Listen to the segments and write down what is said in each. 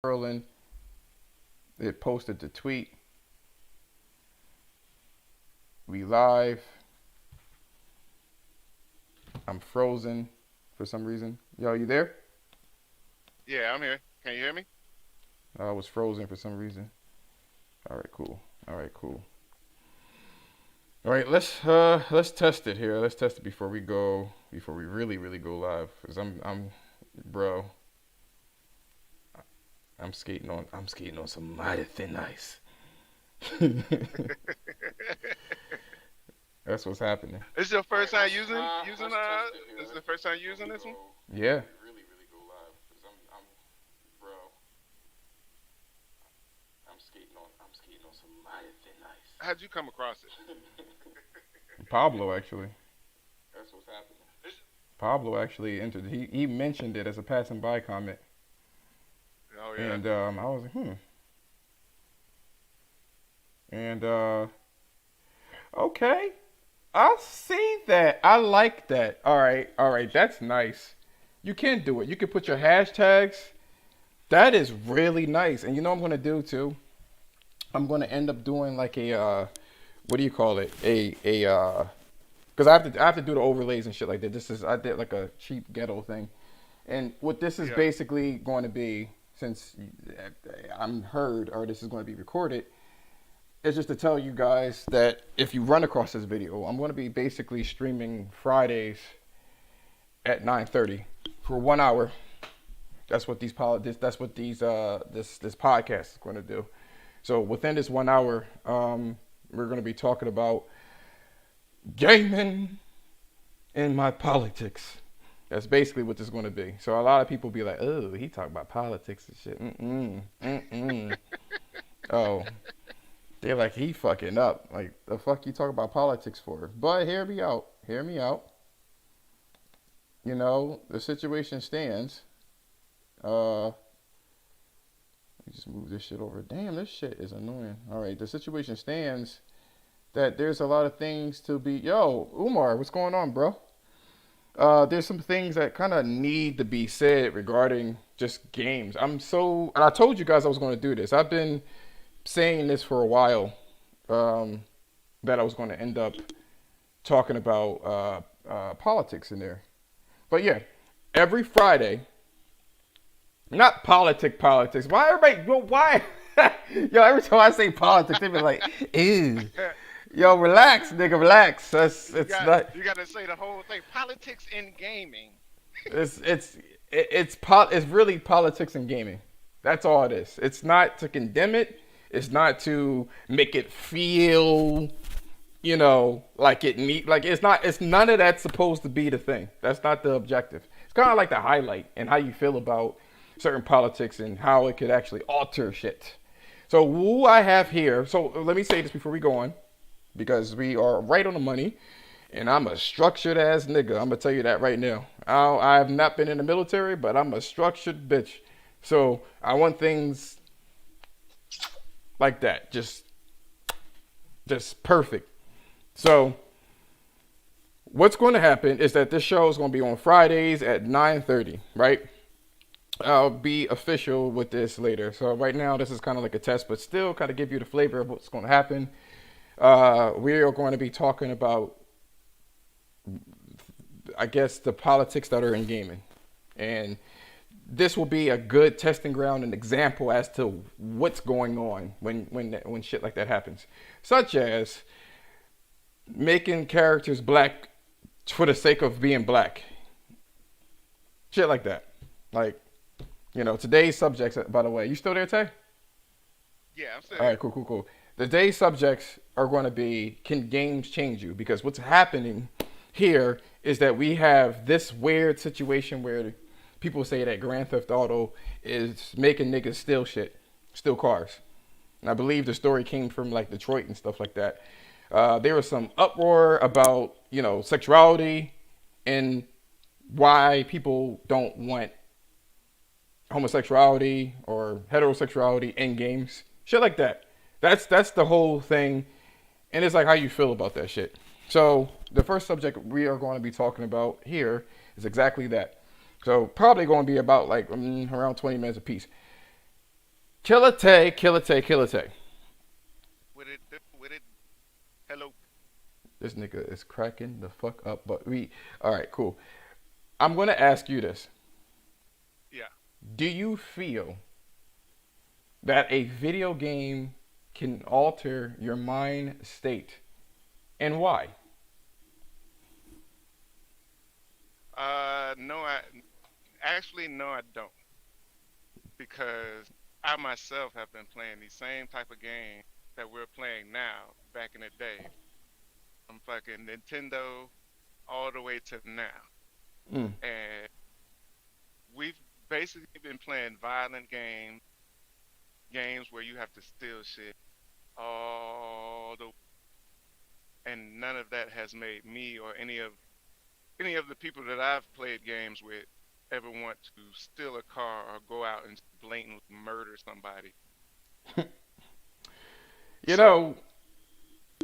Berlin. It posted the tweet. We live. I'm frozen for some reason. Yo, you there? Yeah, I'm here. Can you hear me? I was frozen for some reason. All right, cool. All right, cool. All right, let's test it here. Let's test it before we really go live. Cause bro, I'm skating on some mighty thin ice. That's what's happening. This is your first time using this is the first time using this one? Yeah. I'm skating on some mighty thin ice. How'd you come across it? Pablo actually. That's what's happening. Pablo actually entered. He mentioned it as a passing by comment, Oh yeah. and I was like, And okay, I see that. I like that. All right. That's nice. You can do it. You can put your hashtags. That is really nice. And you know what I'm gonna do too? I'm gonna end up doing like a what do you call it? Because I have to do the overlays and shit like that. I did like a cheap ghetto thing, and what this is Yeah. basically going to be, since I'm heard or this is going to be recorded, is just to tell you guys that if you run across this video, I'm going to be basically streaming Fridays at 9:30 for 1 hour. That's what that's what this podcast is going to do. So within this 1 hour, we're going to be talking about gaming and my politics. That's basically what this is going to be. So a lot of people be like, "Oh, he talk about politics and shit." Oh, they're like, he fucking up. Like, the fuck you talk about politics for? But hear me out. Hear me out. You know, the situation stands. Let me just move this shit over. Damn, this shit is annoying. All right, the situation stands that there's a lot of things to be. Yo, Umar, what's going on, bro? There's some things that kind of need to be said regarding just games. And I told you guys I was going to do this. I've been saying this for a while, that I was going to end up talking about politics in there. But yeah, every Friday, not politics. Why everybody? Why? Yo, every time I say politics, they be like, "Ew." Yo, relax, nigga, relax. It's not. You got to say the whole thing. Politics in gaming. It's it's really politics and gaming. That's all it is. It's not to condemn it. It's not to make it feel, like it's not. It's none of that's supposed to be the thing. That's not the objective. It's kind of like the highlight and how you feel about certain politics and how it could actually alter shit. So who I have here. So let me say this before we go on, because we are right on the money. And I'm a structured ass nigga. I'm gonna tell you that right now. I have not been in the military, but I'm a structured bitch. So I want things like that, just perfect. So what's going to happen is that this show is going to be on Fridays at 9:30, right? I'll be official with this later. So right now this is kind of like a test, but still kind of give you the flavor of what's going to happen. We are going to be talking about, I guess, the politics that are in gaming. And this will be a good testing ground and example as to what's going on when shit like that happens. Such as making characters black for the sake of being black. Shit like that. Like, today's subjects, by the way. You still there, Tay? Yeah, I'm saying. All right, cool. Today's subjects are going to be, can games change you? Because what's happening here is that we have this weird situation where people say that Grand Theft Auto is making niggas steal shit, steal cars. And I believe the story came from like Detroit and stuff like that. There was some uproar about, sexuality and why people don't want homosexuality or heterosexuality in games. Shit like that. That's the whole thing. And it's like how you feel about that shit. So the first subject we are going to be talking about here is exactly that. So probably going to be about like around 20 minutes apiece. Killatay, Killatay, Killatay. With it. Hello. This nigga is cracking the fuck up. But all right, cool. I'm gonna ask you this. Yeah. Do you feel that a video game can alter your mind state, and why? No, no, I don't, because I myself have been playing the same type of game that we're playing now back in the day, from fucking Nintendo all the way to now, Mm. and we've basically been playing violent games where you have to steal shit all the, and none of that has made me or any of the people that I've played games with ever want to steal a car or go out and blatantly murder somebody. You So, know,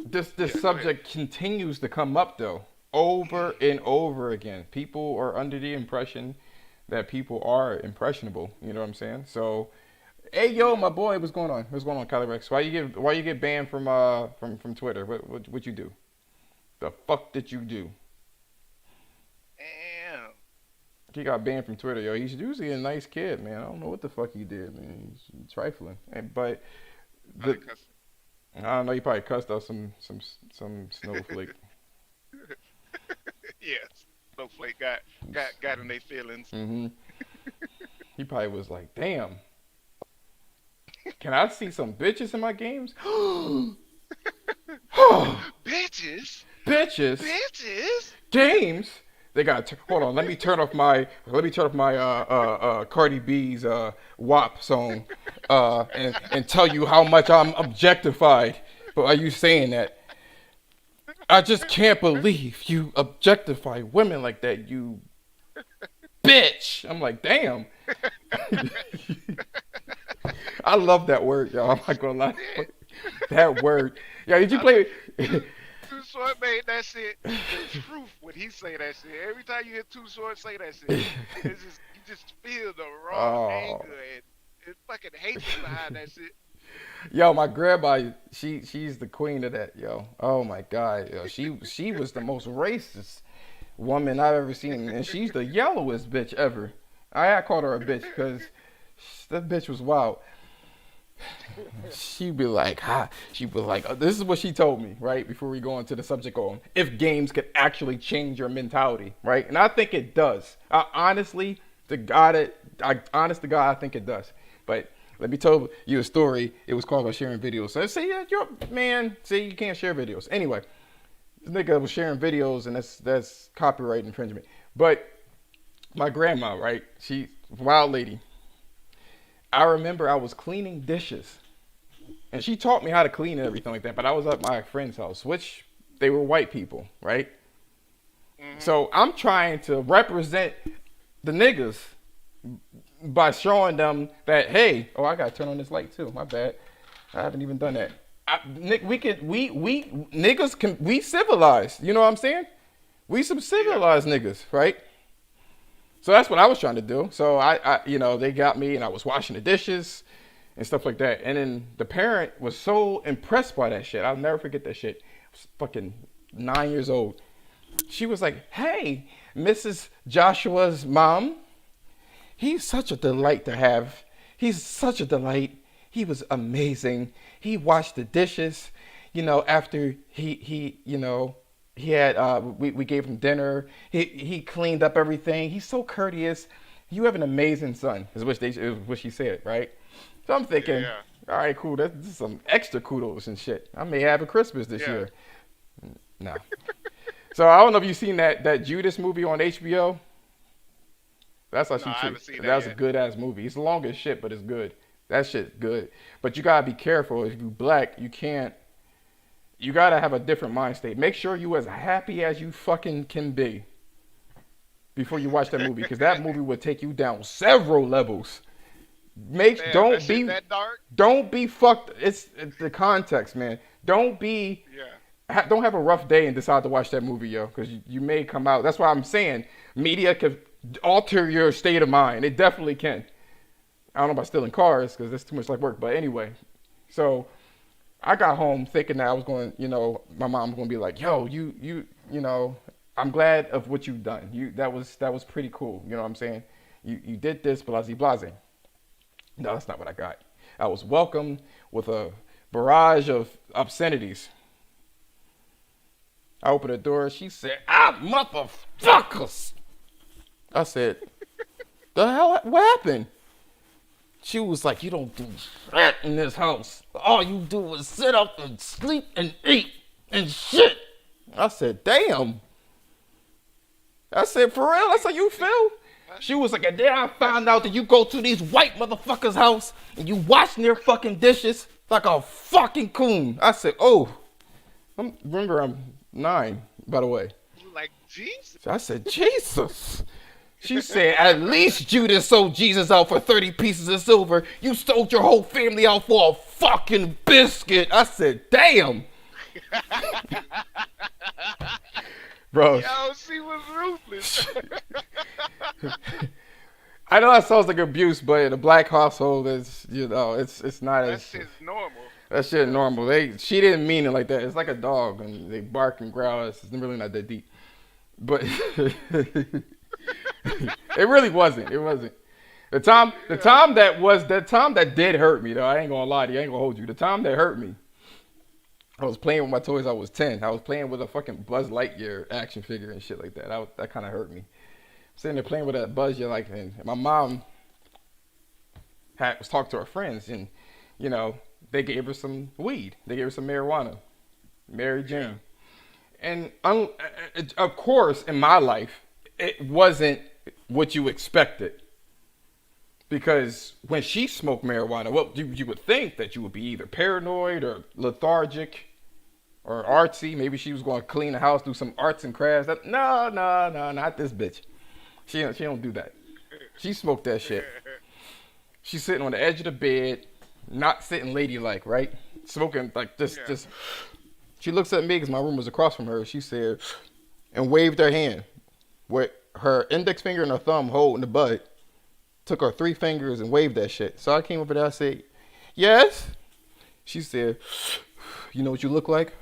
this yeah, go ahead. subject continues to come up though, over and over again. People are under the impression that people are impressionable. You know what I'm saying? So, hey yo, Yeah. my boy, what's going on? What's going on, Calyrex? Why you get banned from Twitter? What you do? The fuck did you do? Damn. He got banned from Twitter, yo. He's usually a nice kid, man. I don't know what the fuck he did, man. He's trifling. But the Probably cause I don't know. He probably cussed out some snowflake. yes, Snowflake got in their feelings. Hmm. He probably was like, "Damn, can I see some bitches in my games?" Bitches, Bitches, bitches. games. They got. Hold on. Let me turn off my Cardi B's WAP song and tell you how much I'm objectified. But are you saying that? I just can't believe you objectify women like that, you bitch. I'm like, damn. I love that word, y'all. I'm not gonna lie. Shit. That word. Yeah, did you I play? Too Short made that shit the truth when he say that shit. Every time you hear Too Short say that shit, it's just you just feel the raw Oh, anger and fucking hatred behind that shit. yo, my grandma, she's the queen of that, yo. Oh my God, yo, she was the most racist woman I've ever seen, and she's the yellowest bitch ever. I called her a bitch because that bitch was wild. She'd be like, ha. She'd be like, this is what she told me, right? Before we go into the subject on if games could actually change your mentality, right? And I think it does. Honest to God, I think it does. But let me tell you a story. It was called about sharing videos. So I say, yeah, man, see, you can't share videos. Anyway, this nigga was sharing videos, and that's copyright infringement. But my grandma, right? She's a wild lady. I remember I was cleaning dishes, and she taught me how to clean and everything like that. But I was at my friend's house, which they were white people, right? Hmm. So I'm trying to represent the niggas by showing them that, hey, oh, I gotta turn on this light too. My bad, I haven't even done that. We niggas can we civilized. You know what I'm saying? We some Yeah. civilized niggas, right? So that's what I was trying to do. So they got me, and I was washing the dishes and stuff like that. And then the parent was so impressed by that shit. I'll never forget that shit. I was fucking 9 years old. She was like, "Hey, Mrs. Joshua's mom, he's such a delight to have. He's such a delight. He was amazing. He washed the dishes, after he had we gave him dinner. He cleaned up everything. He's so courteous. You have an amazing son," is what she said, right? So I'm thinking, Yeah. all right, cool. That's some extra kudos and shit. I may have a Christmas this Yeah. year. No. So I don't know if you've seen that Judas movie on HBO. That's how No, she I haven't treats. seen that That's a yet. good ass movie. It's long as shit, but it's good. That shit's good. But you gotta be careful. If you black, you can't. You gotta have a different mind state. Make sure you as happy as you fucking can be before you watch that movie, because that movie will take you down several levels. Make Damn, that shit that dark? don't be fucked. It's the context, man. Yeah. Don't have a rough day and decide to watch that movie, yo, because you may come out. That's why I'm saying media could alter your state of mind. It definitely can. I don't know about stealing cars because that's too much like work. But anyway, so I got home thinking that I was going, my mom was going to be like, yo, I'm glad of what you've done. That was pretty cool. You know what I'm saying? You did this, blase blase. No, that's not what I got. I was welcomed with a barrage of obscenities. I opened the door. She said, motherfuckers. I said, the hell, what happened? She was like, you don't do shit in this house. All you do is sit up and sleep and eat and shit. I said, damn. I said, for real? That's how you feel? She was like, and then I found out that you go to these white motherfuckers' house and you wash their fucking dishes like a fucking coon. I said, oh. Remember, I'm 9, by the way. You like Jesus? I said, Jesus. She said, at least Judas sold Jesus out for 30 pieces of silver. You sold your whole family out for a fucking biscuit. I said, damn. Bro. Yo, she was ruthless. I know that sounds like abuse, but in a black household, it's not That as... shit's normal. That shit normal. She didn't mean it like that. It's like a dog, and they bark and growl. It's really not that deep. But it really wasn't. It wasn't. The time that did hurt me, though. I ain't gonna lie to you. I ain't gonna hold you. The time that hurt me, I was playing with my toys. I was 10. I was playing with a fucking Buzz Lightyear action figure and shit like that. That kind of hurt me. Sitting there playing with that Buzz, and my mom was talking to her friends, and they gave her some weed. They gave her some marijuana, Mary Jane. And of course, in my life, it wasn't what you expected. Because when she smoked marijuana, you would think that you would be either paranoid or lethargic or artsy. Maybe she was going to clean the house, do some arts and crafts. No, not this bitch. She don't do that. She smoked that shit. She's sitting on the edge of the bed, not sitting ladylike, right? Smoking like just. She looks at me because my room was across from her. She said, and waved her hand with her index finger and her thumb holding the bud. Took her 3 fingers and waved that shit. So I came over there. I said, yes. She said, you know what you look like?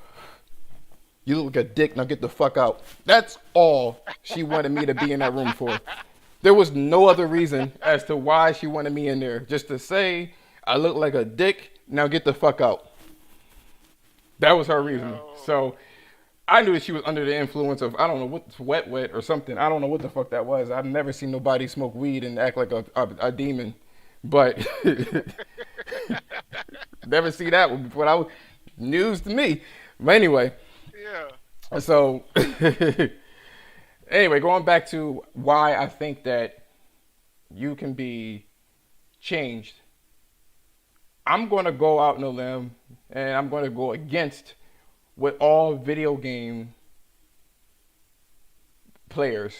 You look like a dick. Now get the fuck out. That's all she wanted me to be in that room for. There was no other reason as to why she wanted me in there. Just to say, I look like a dick. Now get the fuck out. That was her reason. No. So I knew that she was under the influence of, I don't know, what's wet or something. I don't know what the fuck that was. I've never seen nobody smoke weed and act like a demon. But never see that one before. News to me. But anyway. Yeah. So anyway, going back to why I think that you can be changed. I'm going to go out on a limb and I'm going to go against what all video game players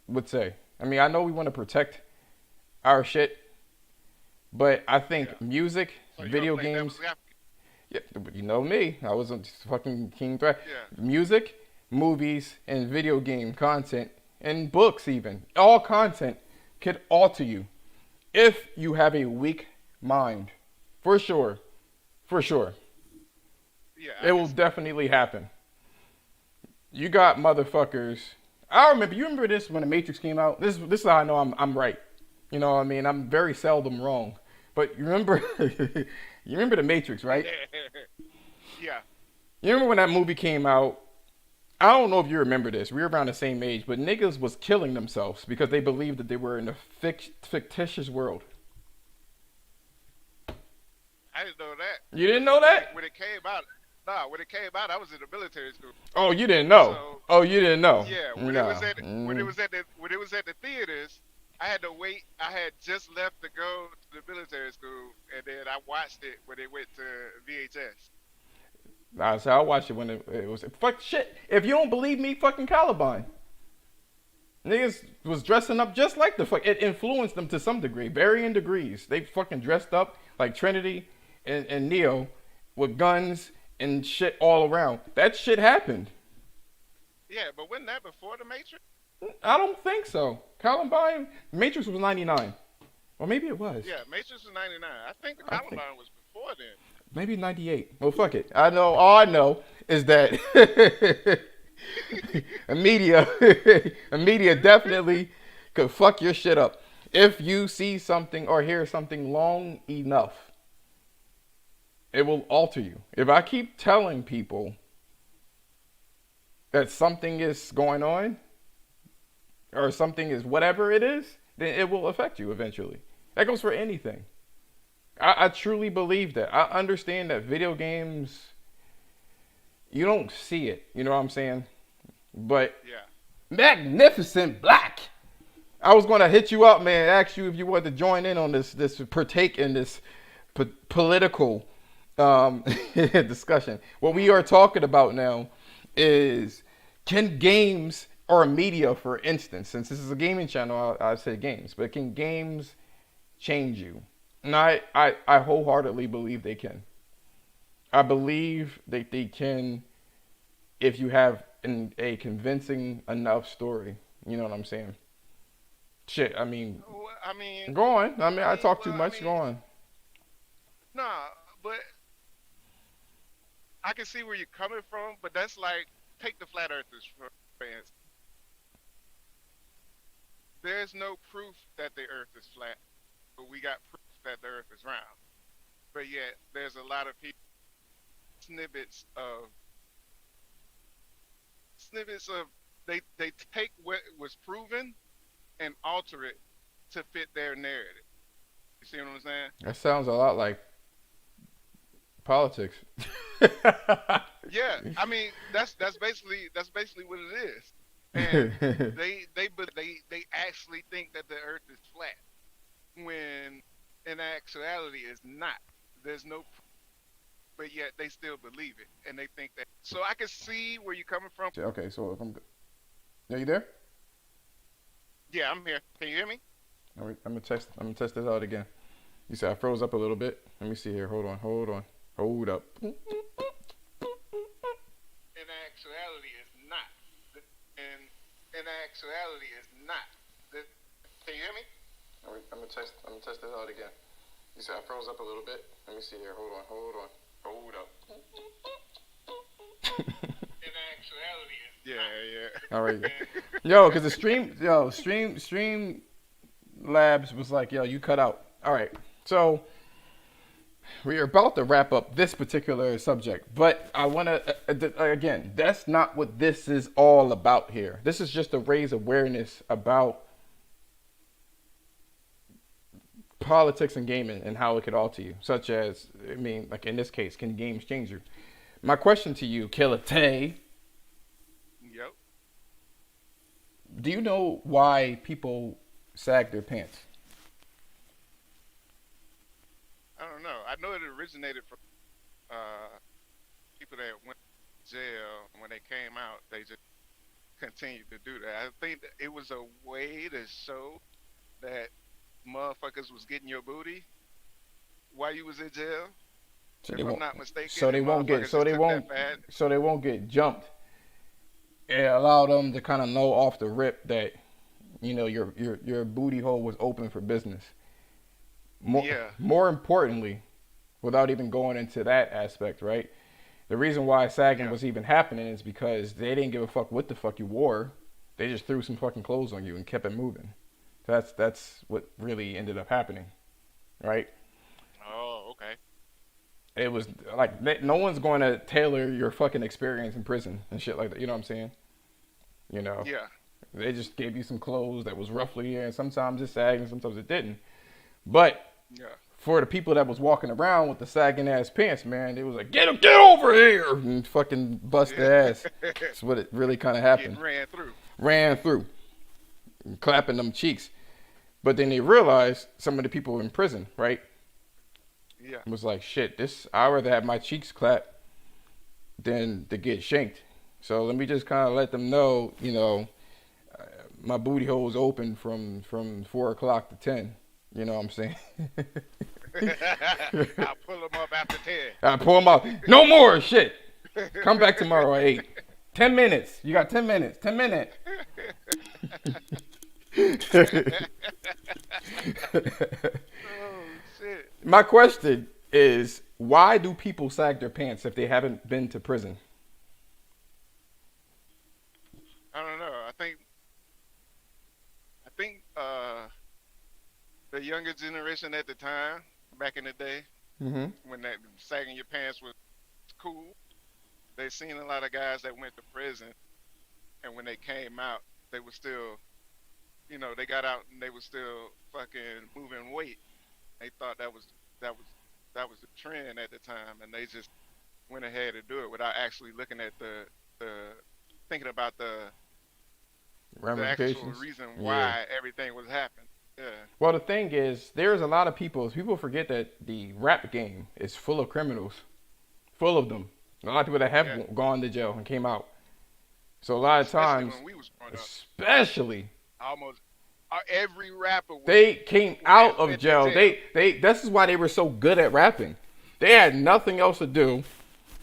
would say. I mean, I know we want to protect our shit, but I think music, So you video don't think that games, was African? yeah, you know me, I was a fucking king threat. Yeah. Music, movies, and video game content, and books even, all content could alter you if you have a weak mind. For sure. For sure. Yeah. It will definitely happen. You got motherfuckers. You remember this when The Matrix came out? This is how I know I'm right. You know what I mean? I'm very seldom wrong. But you remember you remember The Matrix, right? Yeah. You remember when that movie came out? I don't know if you remember this. We were around the same age, but niggas was killing themselves because they believed that they were in a fictitious world. I didn't know that. You didn't know that? When it came out, I was in the military school. Oh, you didn't know. So, Oh, you didn't know. Yeah, when No. it was at the theaters, I had to wait. I had just left to go to the military school, and then I watched it when it went to VHS. Nah, so I watched it when it was fuck shit. If you don't believe me, fucking Columbine. Niggas was dressing up just like the fuck. It influenced them to some degree, varying degrees. They fucking dressed up like Trinity and Neo with guns and shit all around. That shit happened. Yeah, but wasn't that before the Matrix? I don't think so. Columbine, Matrix was 99. Or maybe it was. Yeah, Matrix was 99. I think the I think Columbine was before then. maybe 98. Well, fuck it. I know. All I know is that a media, a media definitely could fuck your shit up if you see something or hear something long enough. It will alter you. If I keep telling people that something is going on or something is whatever it is, then it will affect you eventually. That goes for anything. I truly believe that. I understand that video games, you don't see it. You know what I'm saying? But Yeah. Magnificent Black. I was going to hit you up, man, ask you if you wanted to join in on this partake in this political discussion. What we are talking about now is, can games or media, for instance, since this is a gaming channel, I say games, but can games change you? And I wholeheartedly believe they can. I believe that they can if you have a convincing enough story. You know what I'm saying? Shit, I mean, Well, I mean, go on. I mean, I talk too well, much. Go on. nah, but I can see where you're coming from. But that's like, take the flat earthers for instance. There's no proof that the Earth is flat, but we got proof that the Earth is round. But yet, there's a lot of people snippets of they take what was proven and alter it to fit their narrative. You see what I'm saying? That sounds a lot like politics. Yeah, I mean that's basically what it is. And they actually think that the Earth is flat when in actuality it's not. There's no, but yet they still believe it and they think that. So I can see where you're coming from. Okay, so if I'm, are you there? Yeah, I'm here. Can you hear me? All right, I'm gonna test this out again. You said I froze up a little bit. Let me see here. Hold on. Hold up. In actuality, it's not. And in actuality, it's not. Can you hear me? All right, I'm gonna test this out again. You said I froze up a little bit. Let me see here. Hold up. In actuality, it's not. Yeah. All right. Yo, because stream labs was like, yo, you cut out. All right. So we are about to wrap up this particular subject, but I want to, again, that's not what this is all about here. This is just to raise awareness about politics and gaming and how it could alter you, such as, I mean, like in this case, can games change you? My question to you, Killatay, Yep. do you know why people sag their pants? I don't know. I know it originated from people that went to jail. When they came out, they just continued to do that. I think that it was a way to show that motherfuckers was getting your booty while you was in jail. So If they I'm won't. not mistaken, So they won't get. motherfuckers So just they took won't. that bad. So they won't get jumped. It allowed them to kind of know off the rip that, you know, your booty hole was open for business. More importantly, without even going into that aspect, right? The reason why sagging was even happening is because they didn't give a fuck what the fuck you wore. They just threw some fucking clothes on you and kept it moving. That's what really ended up happening, right? Oh, okay. It was like no one's going to tailor your fucking experience in prison and shit like that. You know what I'm saying? You know? Yeah. They just gave you some clothes that was roughly here, and sometimes it sagged and sometimes it didn't. But Yeah. for the people that was walking around with the sagging ass pants, man, it was like, get over here and fucking bust their ass. That's what it really kind of happened. Ran through. Clapping them cheeks. But then they realized, some of the people in prison, right? Yeah. Was like, shit, I'd rather have my cheeks clapped than to get shanked. So let me just kind of let them know, you know, my booty hole is open from 4 o'clock to 10. You know what I'm saying? I'll pull them up after 10. I pull them out. No more shit. Come back tomorrow at 8. 10 minutes. You got 10 minutes. 10 minutes. Oh shit. My question is, why do people sag their pants if they haven't been to prison? I don't know. I think the younger generation at the time, back in the day, Mm-hmm. when that sagging your pants was cool, they seen a lot of guys that went to prison, and when they came out, they were still, they got out and they were still fucking moving weight. They thought that was that was the trend at the time, and they just went ahead and do it without actually looking at the thinking about the actual Ramifications. reason Yeah. why everything was happening. Yeah, Well, the thing is, there's a lot of people forget that the rap game is full of criminals, full of them. A lot of people that yeah. have gone to jail and came out. So a lot of Especially times, when we was growing up, especially, almost every rapper they came has out of been to jail. jail. This is why they were so good at rapping. They had nothing else to do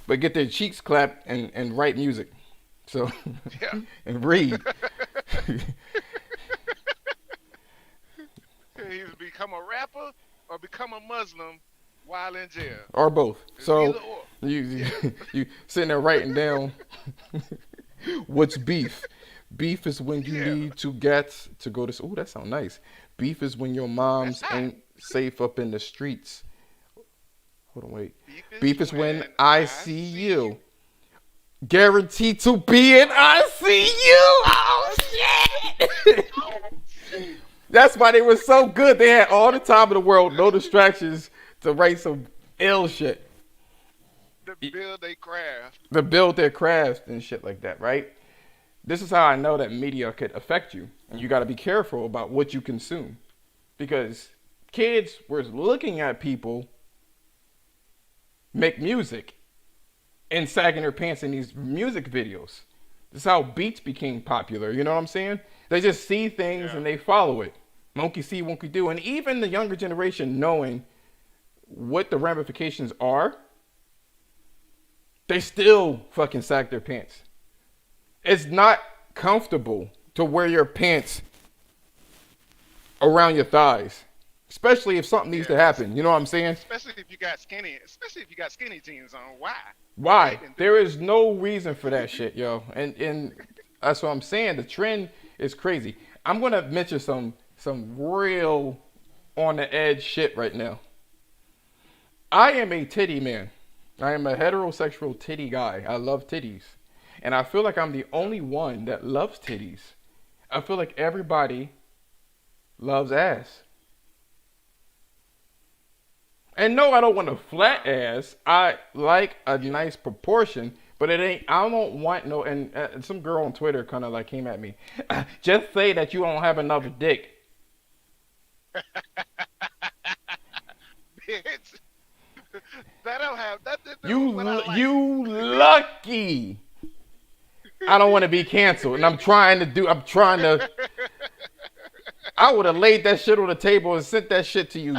but get their cheeks clapped and write music. So, Yeah. and read. He's become a rapper or become a Muslim while in jail. Or both. It's So either or. you Yeah. you sitting there writing down what's beef. Beef is when you Yeah. need to get to go to. Oh, that sounds nice. Beef is when your That's mom's hot. ain't safe up in the streets. Hold on, wait. Beef Beef is is when when I I see see you. Guaranteed to be in I see you. Oh shit! That's why they were so good. They had all the time in the world, no distractions to write some ill shit. The build they craft. To build their craft and shit like that, right? This is how I know that media could affect you. And you got to be careful about what you consume. Because kids were looking at people make music and sagging their pants in these music videos. This is how beats became popular. You know what I'm saying? They just see things Yeah. and they follow it. Monkey see, monkey do. And even the younger generation knowing what the ramifications are, they still fucking sag their pants. It's not comfortable to wear your pants around your thighs, especially if something needs to Yeah. happen. You know what I'm saying? Especially if you got skinny jeans on. Why? Why Why? even do There it? is no reason for that shit, yo. And that's what I'm saying. The trend is crazy. I'm gonna mention some real on the edge shit right now. I am a titty man. I am a heterosexual titty guy. I love titties. And I feel like I'm the only one that loves titties. I feel like everybody loves ass. And no, I don't want a flat ass. I like a nice proportion, but it ain't. I don't want no. And some girl on Twitter kind of like came at me. Just say that you don't have enough dick. Bitch. That don't have nothing to do You with what I like. you lucky. I don't want to be canceled, and I'm trying to. I would have laid that shit on the table and sent that shit to you.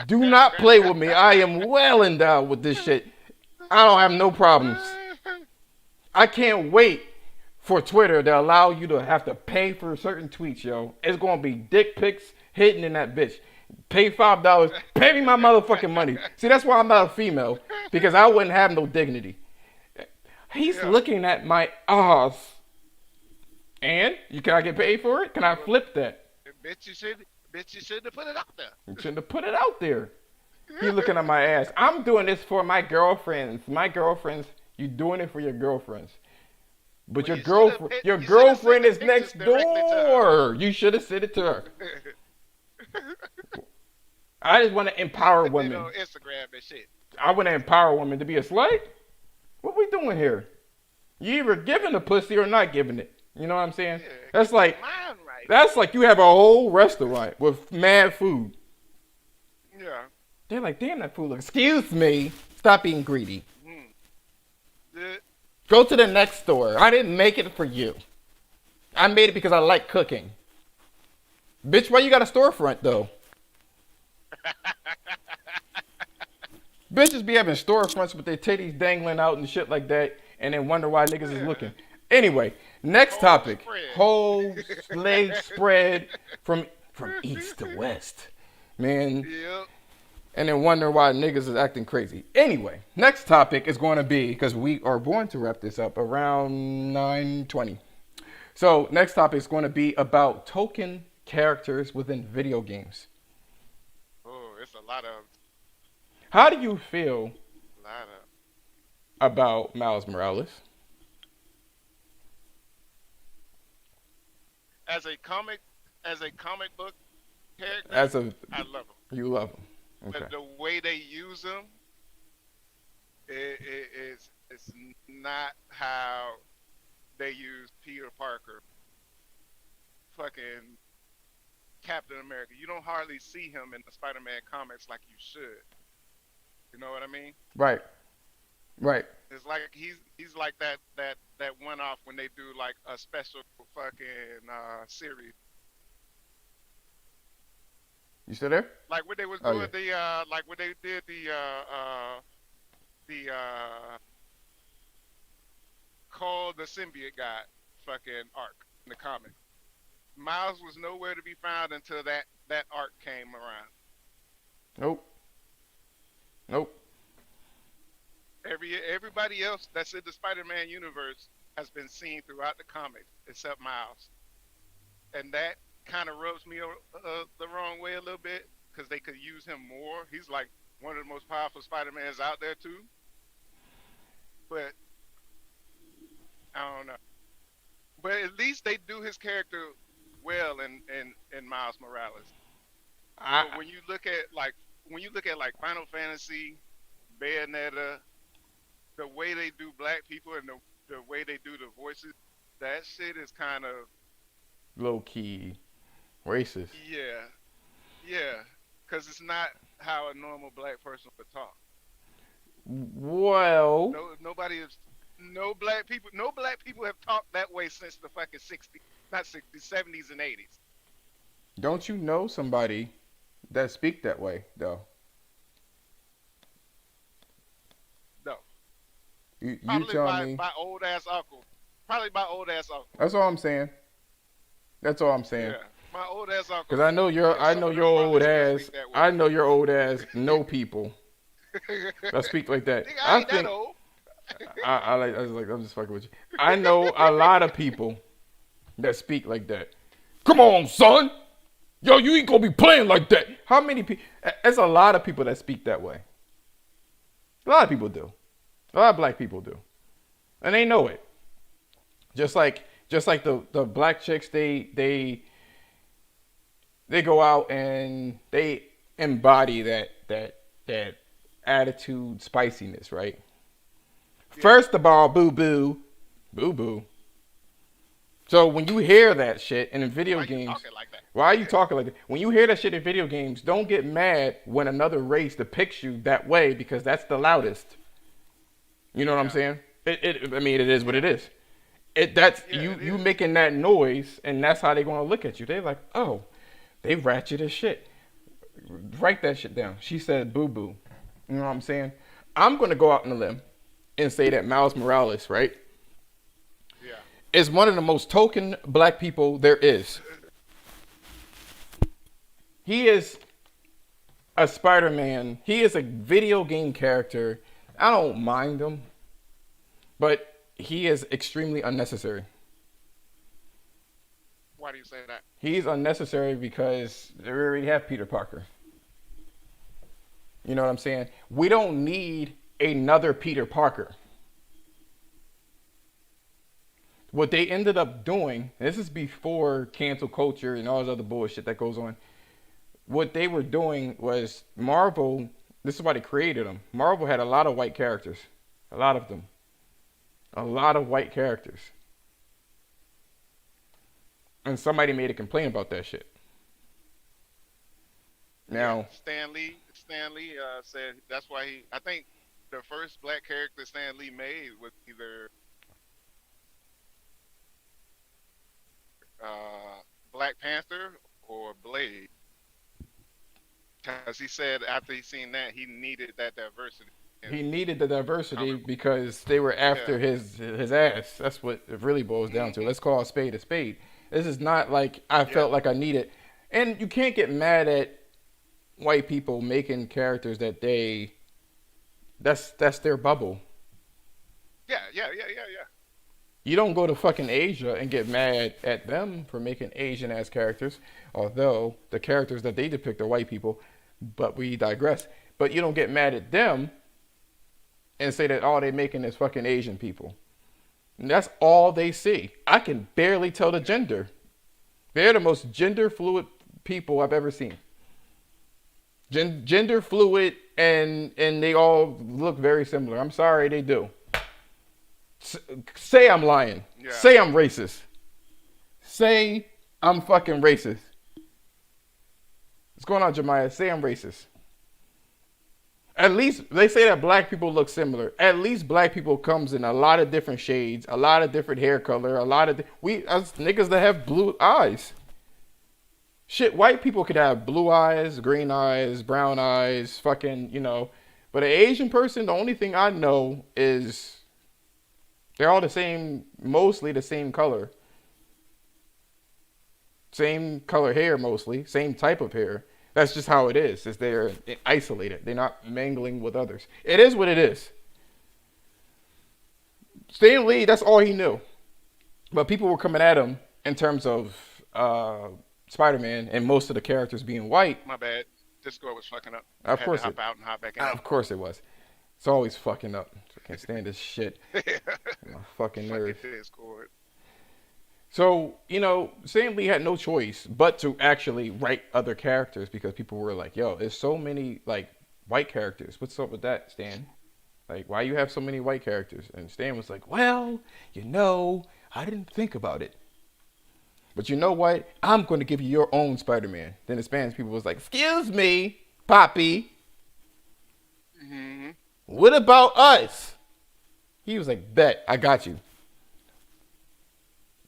Do not play with me. I am well endowed with this shit. I don't have no problems. I can't wait for Twitter to allow you to have to pay for certain tweets, yo. It's gonna be dick pics hidden in that bitch. Pay $5. Pay me my motherfucking money. See, that's why I'm not a female, because I wouldn't have no dignity. He's Yeah. looking at my ass. And can I get paid for it? Can I flip that? Bitch, you should have put it out there. You shouldn't have put it out there. He looking at my ass. I'm doing this for my girlfriends. My girlfriends, you doing it for your girlfriends. But Well, your girlfriend, your you shoulda girlfriend sent is the next pictures directly to her. door. You should have sent it to her. I just want to empower Put it women. on Instagram and shit. I want to empower women to be a slave. What we doing here? You either giving the pussy or not giving it. You know what I'm saying? Yeah, That's get like your mind right. that's like you have a whole restaurant with mad food. Yeah. They're like, damn, that food looks. Excuse me. Stop being greedy. Mm. Yeah. Go to the next store. I didn't make it for you. I made it because I like cooking. Bitch, why you got a storefront though? Bitches be having storefronts with their titties dangling out and shit like that, and then wonder why niggas is looking. Anyway, next Whole topic. spread. Whole leg spread from east to west. Man, Yep. and then wonder why niggas is acting crazy. Anyway, next topic is going to be, because we are going to wrap this up around 9:20. So next topic is going to be about token characters within video games. Oh, it's a lot of How do you feel lot of. about Miles Morales As a comic, as a comic book character, as a I love him. you love him? Okay. But the way they use him, it's not how they use Peter Parker, fucking Captain America. You don't hardly see him in the Spider-Man comics like you should. You know what I mean? Right. Right. It's like he's like that one off when they do like a special fucking series. You still there? Like when they was Oh yeah. doing the like when they did the call the symbiote guy fucking arc in the comic. Miles was nowhere to be found until that arc came around. Nope. Nope. Everybody else that's in the Spider-Man universe has been seen throughout the comics except Miles, and that kind of rubs me the wrong way a little bit because they could use him more. He's like one of the most powerful Spider-Mans out there too, but I don't know. But at least they do his character well in Miles Morales. I But when you look at like Final Fantasy, Bayonetta, the way they do black people and the way they do the voices, that shit is kind of low key racist. yeah, yeah, because it's not how a normal black person would talk. Well, Nobody is no black people have talked that way since the fucking 60s, not 60s, 70s and 80s. don't you know somebody that speak that way though? No, You probably tell me. by old ass uncle. Probably my old ass uncle. That's all I'm saying. That's all I'm saying. Yeah, my old ass uncle. Cause I know your Yeah, I some know of your them old brothers still ass. speak that I way. know your old ass know people that speak like that. Nigga, I I ain't that think old. I was like I'm just fucking with you. I know a lot of people that speak like that. Come on, son. Yo, you ain't gonna be playing like that. How many people? There's a lot of people that speak that way. A lot of people do. A lot of black people do, and they know it. Just like the black chicks, they go out and they embody that attitude, spiciness, right? Yeah, First of all, boo boo, boo boo. So when you hear that shit in video why you games, talking like that? why are you talking like that? When you hear that shit in video games, don't get mad when another race depicts you that way because that's the loudest. You know what I'm Yeah, saying? I mean, it is what it yeah, is. That's yeah. It you is. making that noise, and that's how they're gonna look at you. They're like, oh, they ratchet as shit. Write that shit down. She said boo boo. You know what I'm saying? I'm gonna go out on a limb and say that Miles Morales, right, Yeah. is one of the most token black people there is. He is a Spider-Man. He is a video game character. I don't mind him, but he is extremely unnecessary. Why do you say that? He's unnecessary because they already have Peter Parker. You know what I'm saying? We don't need another Peter Parker. What they ended up doing, this is before cancel culture and all this other bullshit that goes on. What they were doing was Marvel, this is why they created them. Marvel had a lot of white characters. A lot of them. A lot of white characters. And somebody made a complaint about that shit. Yeah. Now, Stan Lee said that's why he. I think the first black character Stan Lee made was either Black Panther or Blade, because he said after he seen that he needed that diversity in he needed the diversity comic book. because they were after Yeah. his ass. That's what it really boils down to. Hmm. Let's call a spade a spade. This is not like I Yeah. felt like I needed. And you can't get mad at white people making characters that that's their bubble. Yeah, yeah, yeah, yeah, yeah. You don't go to fucking Asia and get mad at them for making Asian ass characters, although the characters that they depict are white people. But we digress. But you don't get mad at them and say that all they making is fucking Asian people. And that's all they see. I can barely tell the gender. They're the most gender fluid people I've ever seen. Gender fluid, and they all look very similar. I'm sorry, they do. Say I'm lying. Yeah. Say I'm racist. Say I'm fucking racist. What's going on, Jemiah? Say I'm racist. At least they say that black people look similar. At least black people comes in a lot of different shades, a lot of different hair color, a lot of we as niggas that have blue eyes. Shit, white people could have blue eyes, green eyes, brown eyes, fucking, But an Asian person, the only thing I know is they're all the same, mostly the same color. Same color hair mostly, same type of hair. That's just how it is they're isolated. They're not mingling with others. It is what it is. Stan Lee, that's all he knew. But people were coming at him in terms of Spider-Man and most of the characters being white. My bad. Discord was fucking up. Of I had course to hop out and hop back in. Of course it was. It's always fucking up. I can't stand this shit. My fucking nerves. Discord. So, Stan Lee had no choice but to actually write other characters because people were like, yo, there's so many, like, white characters. What's up with that, Stan? Like, why you have so many white characters? And Stan was like, well, I didn't think about it. But you know what? I'm going to give you your own Spider-Man. Then the Spanish people was like, excuse me, Poppy. Mm-hmm. What about us? He was like, bet, I got you.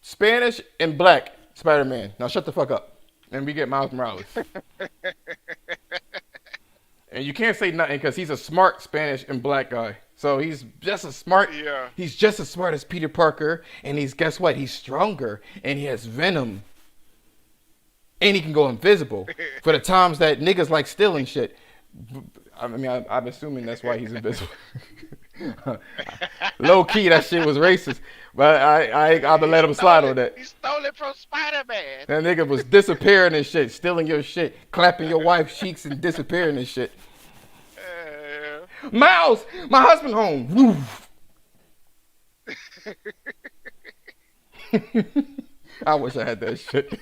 Spanish and black Spider-Man. Now shut the fuck up. And we get Miles Morales. And you can't say nothing because he's a smart Spanish and black guy. So he's just as smart. Yeah. He's just as smart as Peter Parker. And guess what? He's stronger. And he has venom. And he can go invisible. For the times that niggas like stealing shit. I mean, I'm assuming that's why he's invisible. Low key, that shit was racist. But I'm gonna let him slide on that. He stole it from Spider-Man. That nigga was disappearing and shit, stealing your shit, clapping your wife's cheeks and disappearing and shit. Miles, my husband home. Woof. I wish I had that shit.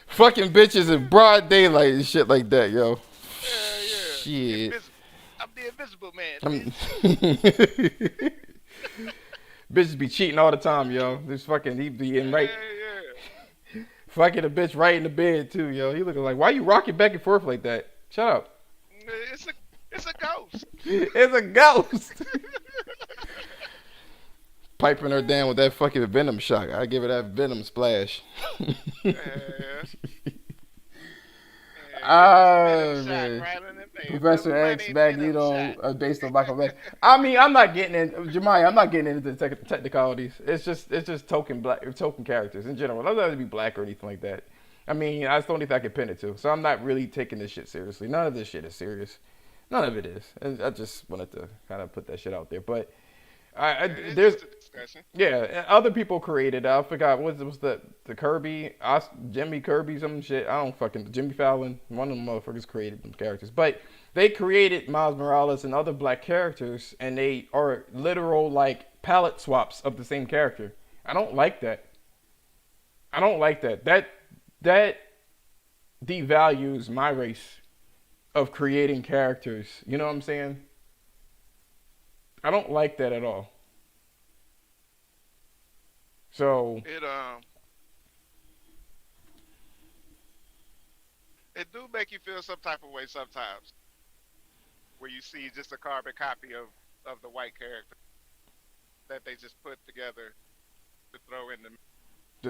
Fucking bitches in broad daylight and shit like that, yo. Yeah. Shit. I'm the invisible man. Bitches be cheating all the time, yo. This fucking, he be in right. Yeah. Fucking a bitch right in the bed, too, yo. He looking like, why you rocking back and forth like that? Shut up. It's a ghost. It's a ghost. Piping her down with that fucking venom shot. I give her that venom splash. Man. Professor X, Magneto, based on Michael Bay. I mean, I'm not getting into the technicalities. It's just token characters in general. It doesn't have to be black or anything like that. I mean, that's the only thing I can pin it to. So I'm not really taking this shit seriously. None of this shit is serious. None of it is. And I just wanted to kind of put that shit out there. But there's other people created. I forgot what was the Kirby, Jimmy Kirby, some shit. I don't fucking Jimmy Fallon. One of them motherfuckers created them characters, but they created Miles Morales and other black characters, and they are literal like palette swaps of the same character. I don't like that. That devalues my race of creating characters. You know what I'm saying? I don't like that at all. So it do make you feel some type of way sometimes, where you see just a carbon copy of the white character that they just put together to throw in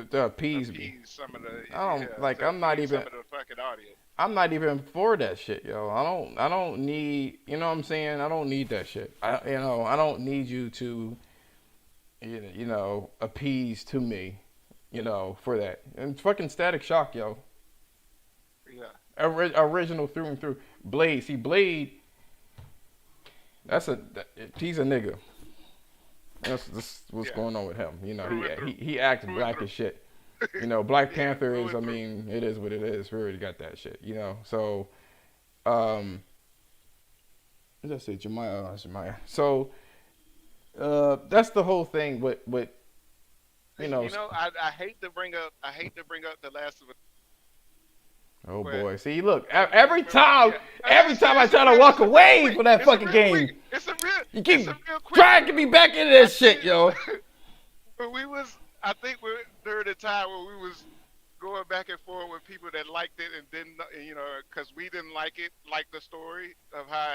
to appease me. Some of the, I don't like. I'm not even. Some of the fucking audience. I'm not even for that shit, yo. I don't need. You know what I'm saying? I don't need that shit. I don't need you to. Appease to me. For that. And fucking Static Shock, yo. Yeah. Original through and through. Blade. See, Blade. That's a. He's a nigga. That's what's Yeah, going on with him. You know, through and through, he acts through and black through. as shit. You know, Black Yeah, Panther through is. I and through. mean, it is what it is. We already got that shit. You know, so um, let's say Jemiah. Jemiah. So that's the whole thing. With you know. I hate to bring up the Last of Us, Oh but boy. See, look. you remember? Yeah, Every time I try to walk away from that it's a fucking real quick, game, you it's a keep real quick one dragging me though. back into I this think shit, yo. when we was, I think we're during the time where we was going back and forth with people that liked it and didn't, because we didn't like the story of how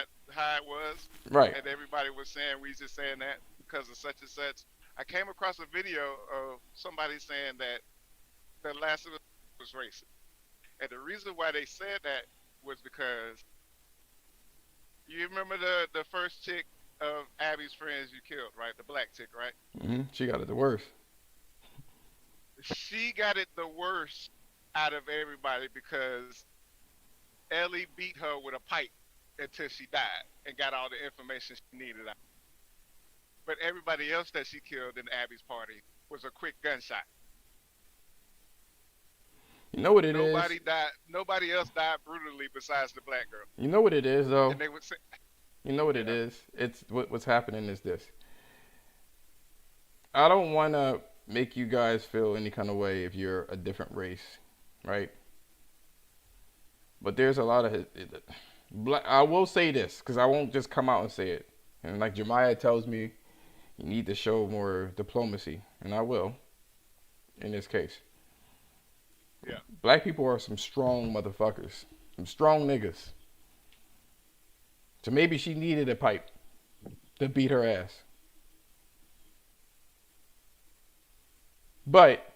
it was, Right. and everybody was saying we just saying that because of such and such. I came across a video of somebody saying that the Last of Us was racist, and the reason why they said that was because you remember the first chick of Abby's friends you killed, right? The black chick, right? She got it the worst. She got it the worst out of everybody because Ellie beat her with a pipe until she died and got all the information she needed out. But everybody else that she killed in Abby's party was a quick gunshot. You know what it is? Nobody died. Nobody else died brutally besides the black girl. You know what it is, though? And they would say, You know what it yeah, is? It's what's happening is this. I don't want to make you guys feel any kind of way if you're a different race, right? But there's a lot of I will say this because I won't just come out and say it. And like Jemiah tells me, you need to show more diplomacy, and I will in this case. yeah. Black people are some strong motherfuckers, some strong niggas. So maybe she needed a pipe to beat her ass. But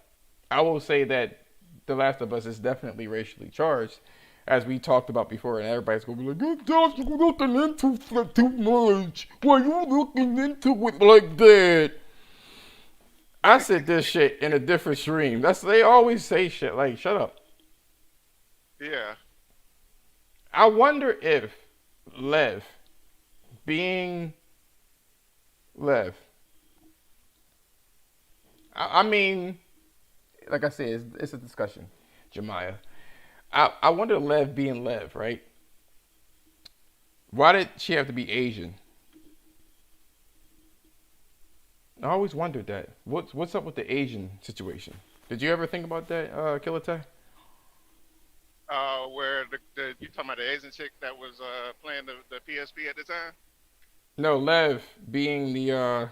I will say that The Last of Us is definitely racially charged, as we talked about before, and everybody's gonna be like, "You Josh, you're looking into it too much. Why you looking into it like that?" I said this shit in a different stream. They always say shit like, "Shut up." Yeah. I wonder if Lev, being Lev, I mean, like I said, it's a discussion, Jemiah. I wonder Lev being Lev, right? Why did she have to be Asian? I always wondered that. What's up with the Asian situation? Did you ever think about that, Killatay? Where the you talking about the Asian chick that was playing the PSP at the time? No, Lev being Being the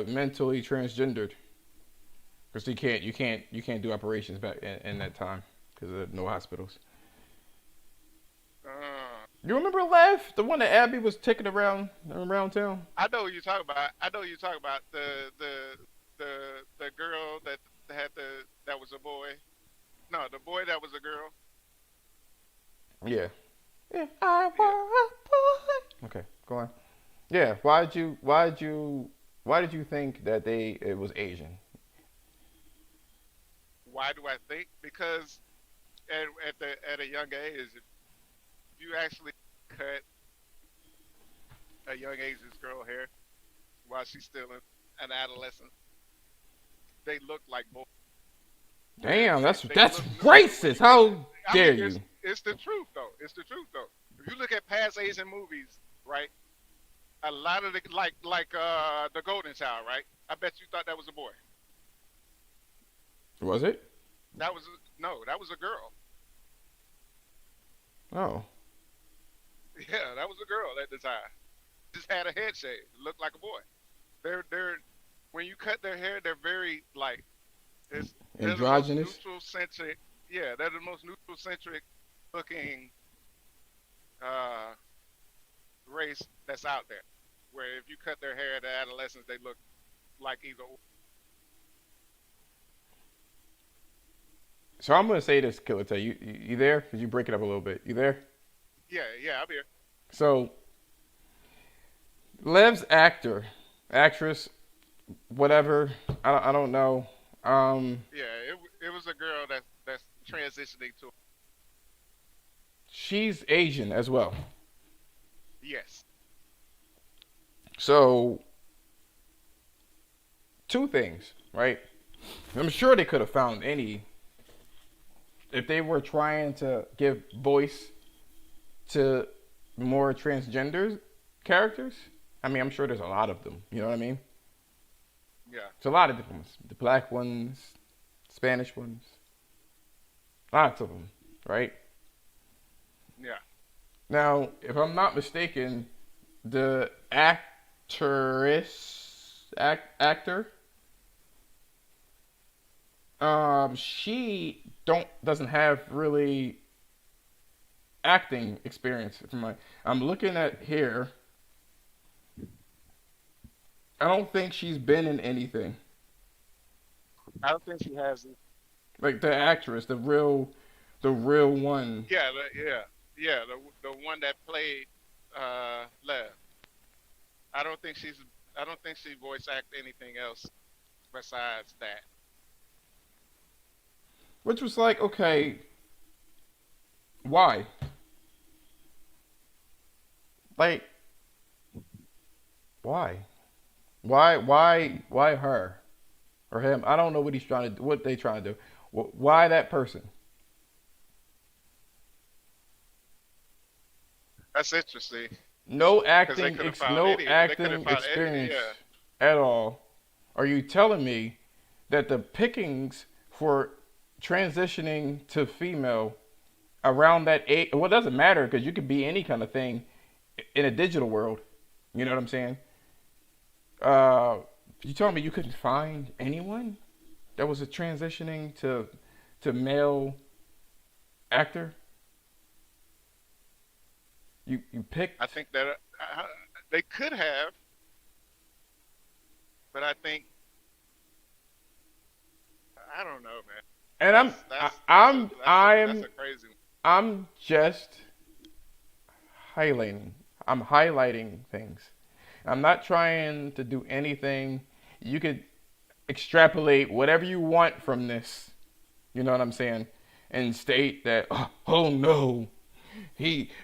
mentally transgendered, because you can't do operations back in that time because of no hospitals. You remember Lev, the one that Abby was taking around town? I know what you're talking about. I know what you're talking about the girl that had that was a boy. No, the boy that was a girl. Yeah. If I Yeah. were a boy. Okay, go on. Yeah. Why did you think that it was Asian? Why do I think? Because at a young age, if you actually cut a young age's girl hair while she's still an adolescent, they look like boys. Damn, They that's look when racist. you get. How I mean, dare you? it's the truth though. It's the truth though. If you look at past Asian movies, right? A lot of the the Golden Child, right? I bet you thought that was a boy. Was it? That was no, that was a girl. Oh. Yeah, that was a girl at the time. Just had a head shave, looked like a boy. They're when you cut their hair, they're very like they're the most Androgynous? neutral centric. Yeah, they're the most neutral centric looking uh, race that's out there. Where if you cut their hair at adolescents, they look like either. So I'm gonna say this, Killatay. You there? Did you break it up a little bit? You there? Yeah, yeah, I'm here. So Lev's actress, whatever. I don't know. Yeah, it was a girl that transitioning to. She's Asian as well. Yes. So, two things, right? I'm sure they could have found any if they were trying to give voice to more transgender characters. I mean, I'm sure there's a lot of them. You know what I mean? Yeah. It's a lot of different ones. The black ones, Spanish ones, lots of them, right? Yeah. Now, if I'm not mistaken, the actor, she don't doesn't have really acting experience. I'm looking at here. I don't think she's been in anything. I don't think she has it. Like the actress, the real one. Yeah. Yeah. The one that played Lev. I don't think she's. I don't think she voice act anything else besides that. Which was like, okay, why? Like, why? Why her or him? I don't know what he's trying to do. What they trying to do? Why that person? That's interesting No because they acting, could have found no any. They could have acting found any. experience Yeah. at all. Are you telling me that the pickings for transitioning to female around that age? Well, it doesn't matter because you could be any kind of thing in a digital world. You know what I'm saying? Uh, you telling me you couldn't find anyone that was a transitioning to male actor? You I picked, think that they could have, but I think I don't know, man. and That's that's a crazy one. I'm just highlighting. I'm highlighting things. I'm not trying to do anything. You could extrapolate whatever you want from this. You know what I'm saying? And state that, oh no,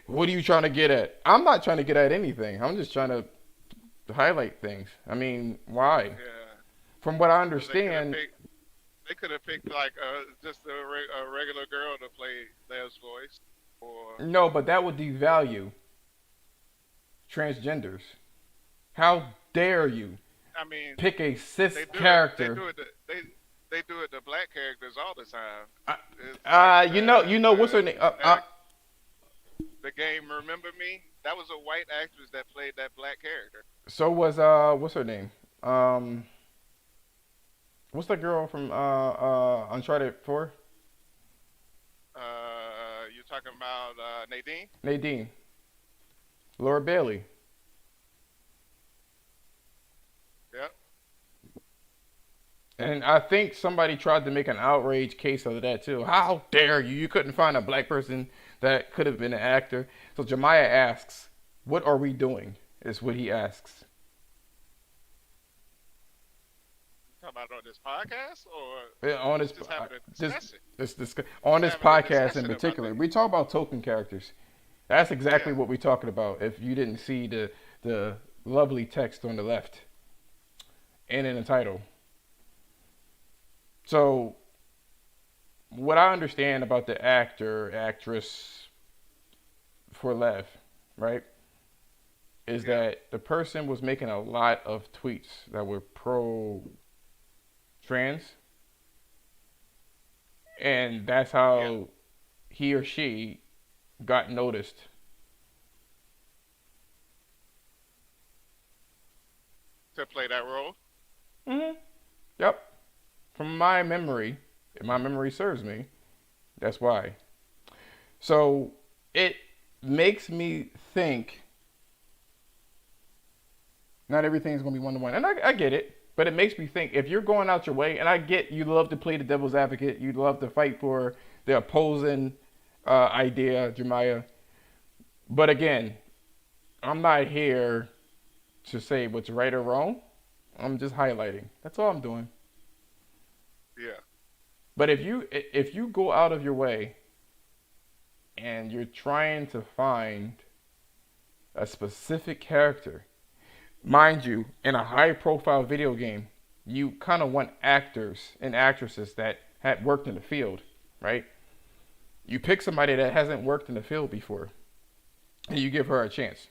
what are you trying to get at? I'm not trying to get at anything. I'm just trying to highlight things. I mean, why? Yeah, From what I because they could have understand, picked. They could have picked like just a regular girl to play Lev's voice, or no, but that would devalue transgenders. How dare you I mean, pick a cis they do it. They character? do it. They do it to black characters all the time. Uh, It's like what's her name? the game Remember Me. That was a white actress that played that black character. So was what's her name? Um, what's that girl from Uncharted 4? You're talking about Nadine? Nadine, Laura Bailey. Yep. And I think somebody tried to make an outrage case of that too. How dare you? You couldn't find a black person that could have been an actor. So Jemiah asks, "What are we doing?" Is what he asks. Talking about on this podcast, or On we this just having a this discussion? on Just this having a podcast in discussion about particular, that. we talk about token characters. That's exactly Yeah. what we're talking about. If you didn't see the lovely text on the left and in the title. So what I understand about the actress for Lev, right, is Yeah. that the person was making a lot of tweets that were pro trans, and that's Yeah. how he or she got noticed. To play that role. Mm-hmm. Yep. From my memory, if my memory serves me, that's why. So it makes me think not everything's going to be one to one. And I get it. But it makes me think if you're going out your way, and I get you love to play the devil's advocate, you love to fight for the opposing idea, Jemiah. But again, I'm not here to say what's right or wrong. I'm just highlighting. That's all I'm doing. Yeah. But if you go out of your way and you're trying to find a specific character, mind you, in a high profile video game, you kind of want actors and actresses that had worked in the field, right? You pick somebody that hasn't worked in the field before and you give her a chance.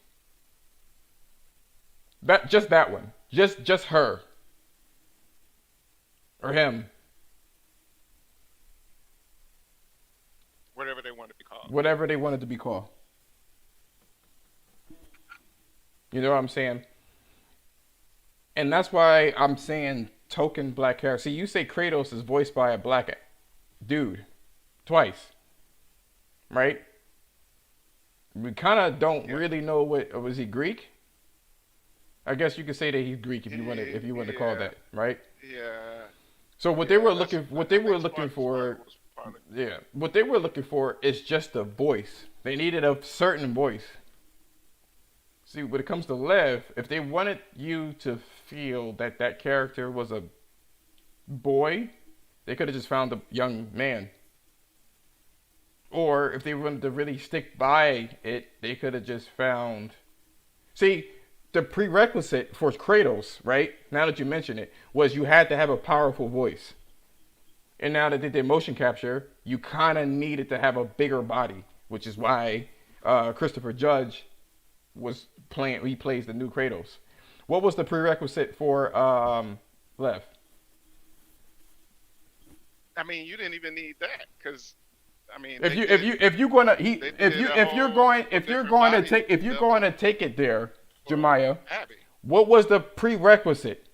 That one. Just her or him, Whatever they want to be called. whatever they wanted to be called. You know what I'm saying? And that's why I'm saying token black character. See, you say Kratos is voiced by a black dude twice, right? We kind of don't Yeah. really know what was he Greek? I guess you could say that he's Greek if you want to call Yeah. that, right? Yeah. So Yeah. what they I were think looking Spark for, was part of it. yeah, what they were looking for is just a voice. They needed a certain voice. See, when it comes to Lev, if they wanted you to feel that that character was a boy, they could have just found a young man. Or if they wanted to really stick by it, they could have just found. See, the prerequisite for Kratos, right? Now that you mention it, was you had to have a powerful voice. And now that they did motion capture, you kind of needed to have a bigger body, which is why Christopher Judge was playing. He plays the new Kratos. What was the prerequisite for Lev? I mean, you didn't even need that because I mean If you gonna he they did a if you're whole going if you're different going to body take if you're going to development take it there, for Jemiah, Abby. what was the prerequisite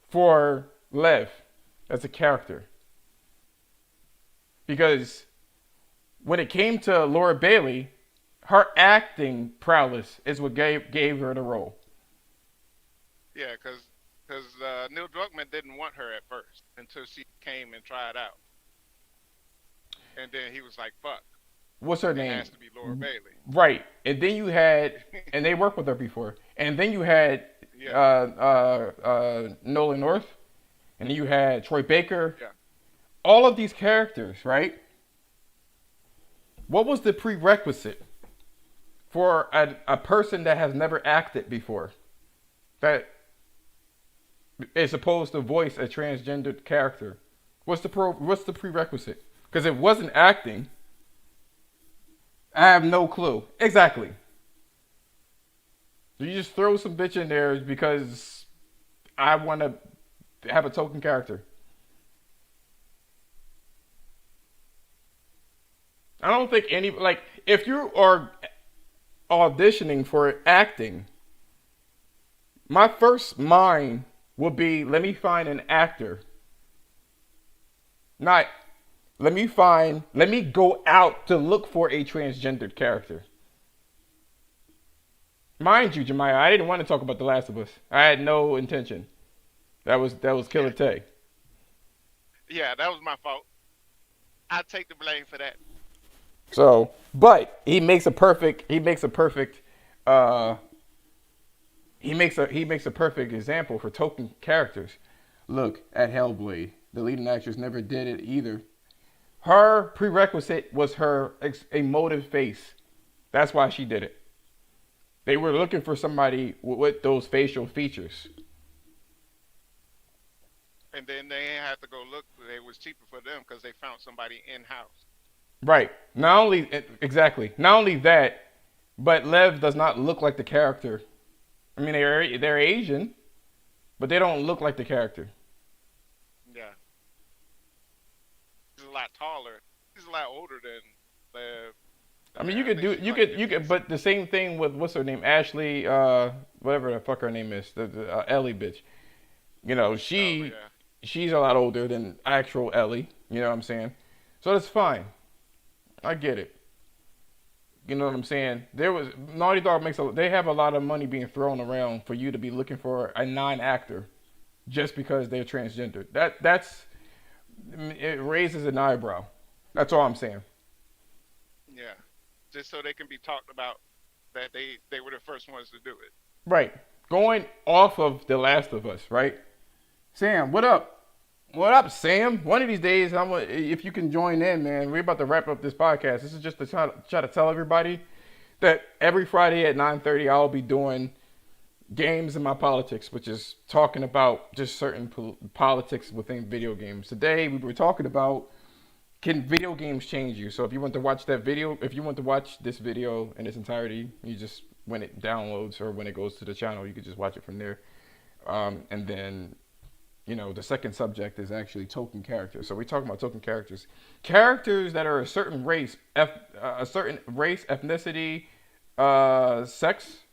for Lev as a character? Because when it came to Laura Bailey, her acting prowess is what gave her the role. Yeah, because Neil Druckmann didn't want her at first until she came and tried out, and then he was like, "Fuck, What's her it name? has to be Laura Bailey." Right, and then you had, and they worked with her before, and then you had Yeah, Nolan North, and then you had Troy Baker. yeah. All of these characters, right? What was the prerequisite for a person that has never acted before, that is supposed to voice a transgendered character? What's the prerequisite? Because it wasn't acting. I have no clue. Exactly. You just throw some bitch in there because I want to have a token character. I don't think any like if you are auditioning for acting, my first mind would be let me find an actor. Not let me go out to look for a transgendered character. Mind you, Jemiah, I didn't want to talk about The Last of Us. I had no intention. That was Killatay. Yeah, that was my fault. I take the blame for that. So, but uh he makes a perfect example for token characters. Look at Hellblade. The leading actress never did it either. Her prerequisite was her emotive face. That's why she did it. They were looking for somebody with those facial features. And then they ain't have to go look. It was cheaper for them because they found somebody in house. Right. Not only exactly. Not only that, but Lev does not look like the character. I mean, they're Asian, but they don't look like the character. Yeah, he's a lot taller. He's a lot older than the. I mean, I you could think do she's you like could you could, 50s. but the same thing with what's her name, Ashley, whatever the fuck her name is, the Ellie bitch. You know, Oh yeah, she's a lot older than actual Ellie. You know what I'm saying? So that's fine. I get it. You know what I'm saying? There was Naughty Dog they have a lot of money being thrown around for you to be looking for a non-actor just because they're transgender. It raises an eyebrow. That's all I'm saying. yeah. Just so they can be talked about that they were the first ones to do it. Right. Going off of The Last of Us, right? Sam, what up? What up, Sam? One of these days, if you can join in, man. We're about to wrap up this podcast. This is just to try to tell everybody that every Friday at 9:30, I'll be doing games and my politics, which is talking about just certain politics within video games. Today, we were talking about, can video games change you? So if you want to watch that video, if you want to watch this video in its entirety, you just, when it downloads or when it goes to the channel, you can just watch it from there. And then, the second subject is actually token characters. So we're talking about token characters, characters that are a certain race, ethnicity,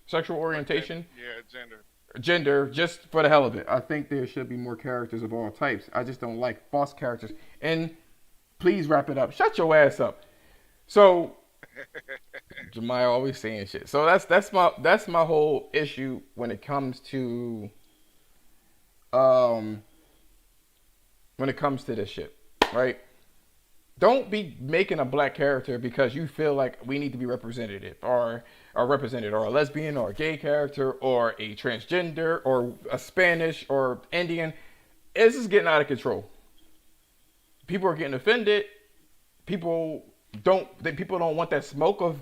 sexual orientation, Yeah, gender. gender, just for the hell of it. I think there should be more characters of all types. I just don't like false characters. And please wrap it up. Shut your ass up. So Jemiah always saying shit. So that's my whole issue when it comes to um this shit, right? Don't be making a black character because you feel like we need to be representative or represented, or a lesbian or a gay character or a transgender or a Spanish or Indian. This is getting out of control. People are getting offended. People don't want that smoke of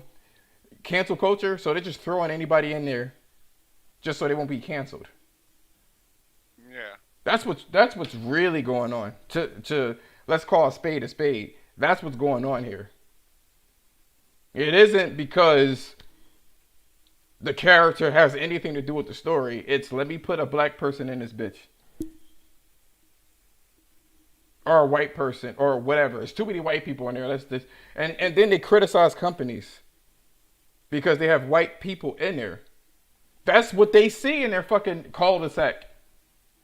cancel culture, so they're just throwing anybody in there just so they won't be canceled. Yeah. That's what's really going on. To let's call a spade a spade. That's what's going on here. It isn't because the character has anything to do with the story. It's, let me put a black person in this bitch. Or a white person or whatever. There's too many white people in there. That's this, and then they criticize companies because they have white people in there. That's what they see in their fucking cul-de-sac.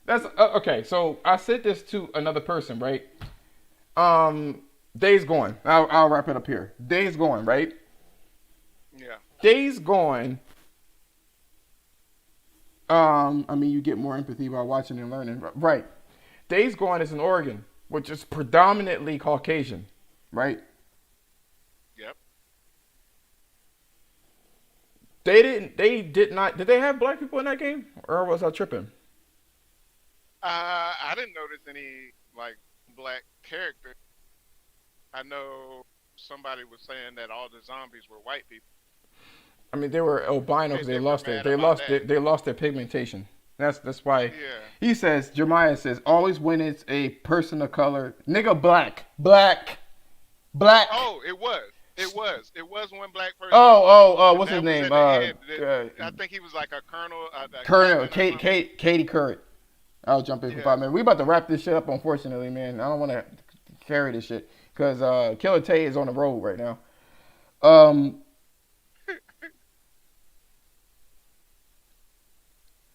That's okay. So I said this to another person, right? Days Gone. I'll wrap it up here. Days Gone, right? Yeah. Days Gone. You get more empathy by watching and learning, right? Days Gone is in Oregon, which is predominantly Caucasian, right? Yep. Did they have black people in that game? Or was I tripping? I didn't notice any like black character. I know somebody was saying that all the zombies were white people. I mean, they were albino because They were mad about that. they lost their pigmentation. That's why Yeah. he says, Jeremiah says, always when it's a person of color, nigga, black. Oh, it was one black person. What's his That was name? at the end. I think he was like a colonel. Colonel captain or something. Katie Couric. I'll jump in for Yeah. 5 minutes. We about to wrap this shit up, unfortunately, man. I don't want to carry this shit because Killatay is on the road right now.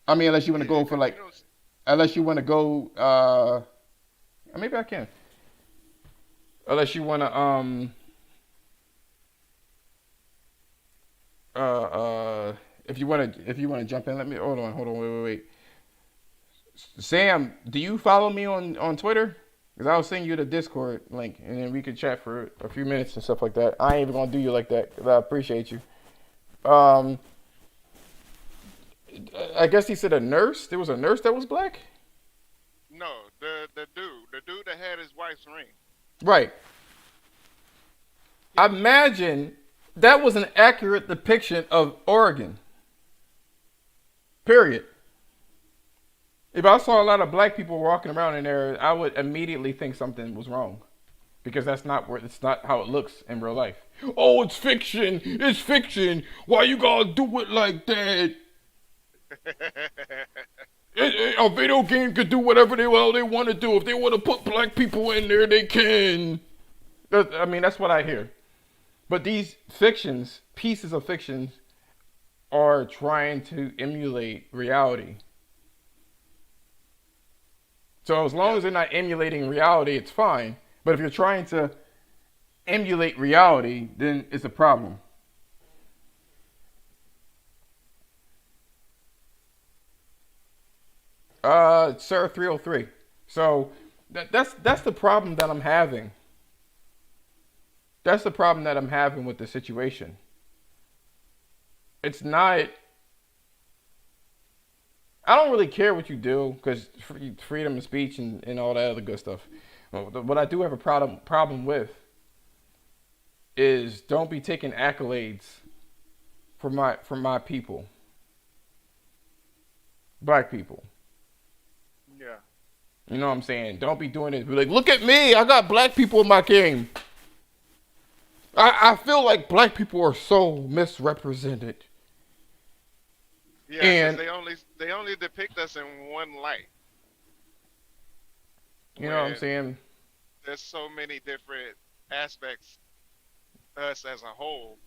Unless you want to go for like, unless you want to go, maybe I can. Unless you want to, if you want to jump in, let me, hold on, wait. Sam, do you follow me on Twitter? Because I'll send you the Discord link, and then we can chat for a few minutes and stuff like that. I ain't even going to do you like that, because I appreciate you. I guess he said a nurse. There was a nurse that was black? No, the dude that had his wife's ring. Right. Imagine that was an accurate depiction of Oregon. Period. If I saw a lot of black people walking around in there, I would immediately think something was wrong. Because it's not how it looks in real life. Oh, it's fiction. It's fiction. Why you gotta do it like that? A video game could do whatever they want to do. If they want to put black people in there, they can. That's what I hear. But these pieces of fictions, are trying to emulate reality. So as long as they're not emulating reality, it's fine. But if you're trying to emulate reality, then it's a problem. Sir 303. So that's the problem that I'm having. That's the problem that I'm having with the situation. It's not I don't really care what you do because freedom of speech and all that other good stuff. What I do have a problem with is don't be taking accolades for my people, black people. Yeah. You know what I'm saying? Don't be doing this. Be like, look at me, I got black people in my game. I feel like black people are so misrepresented. Yeah, because And they only depict us in one light you know what I'm when saying? there's so many different aspects us as a whole,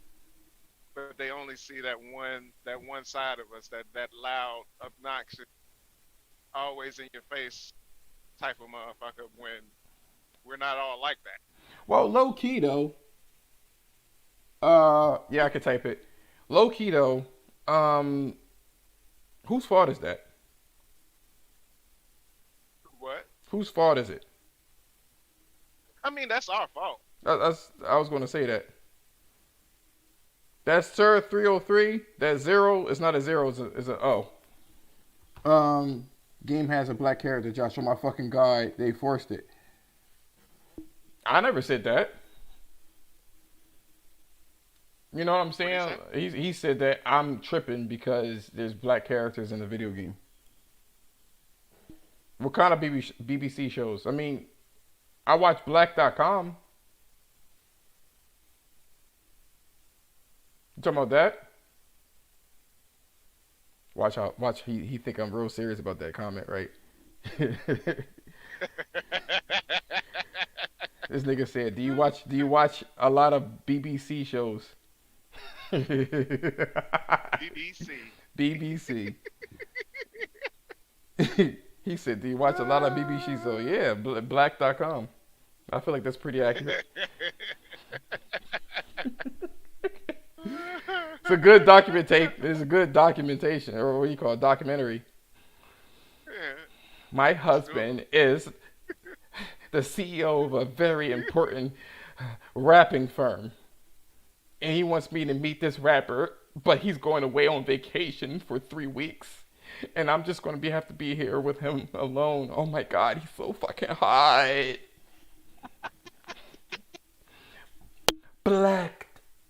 but they only see that one side of us, that loud, obnoxious, always in your face type of motherfucker when we're not all like that. Well, low key though, yeah, I could type it. Low key though, um, whose fault is that? What? Whose fault is it? I mean, that's our fault. I was going to say that. That's Sir 303. That zero is not a zero. It's a O. Game has a black character, Josh. On my fucking guide, they forced it. I never said that. You know what I'm What do you saying? say? He said that I'm tripping because there's black characters in the video game. What kind of BBC shows? I mean, I watch Black.com. You talking about that? Watch out! Watch. He think I'm real serious about that comment, right? This nigga said, "Do you watch a lot of BBC shows?" BBC. BBC. He said, "Do you watch a lot of BBC shows?" Yeah, Black.com. I feel like that's pretty accurate. It's a good documentation. It's a good documentation, or what do you call it, documentary. Yeah, My sure. husband is the CEO of a very important rapping firm, and he wants me to meet this rapper, but he's going away on vacation for 3 weeks, and I'm just going to have to be here with him alone. Oh my God, he's so fucking hot.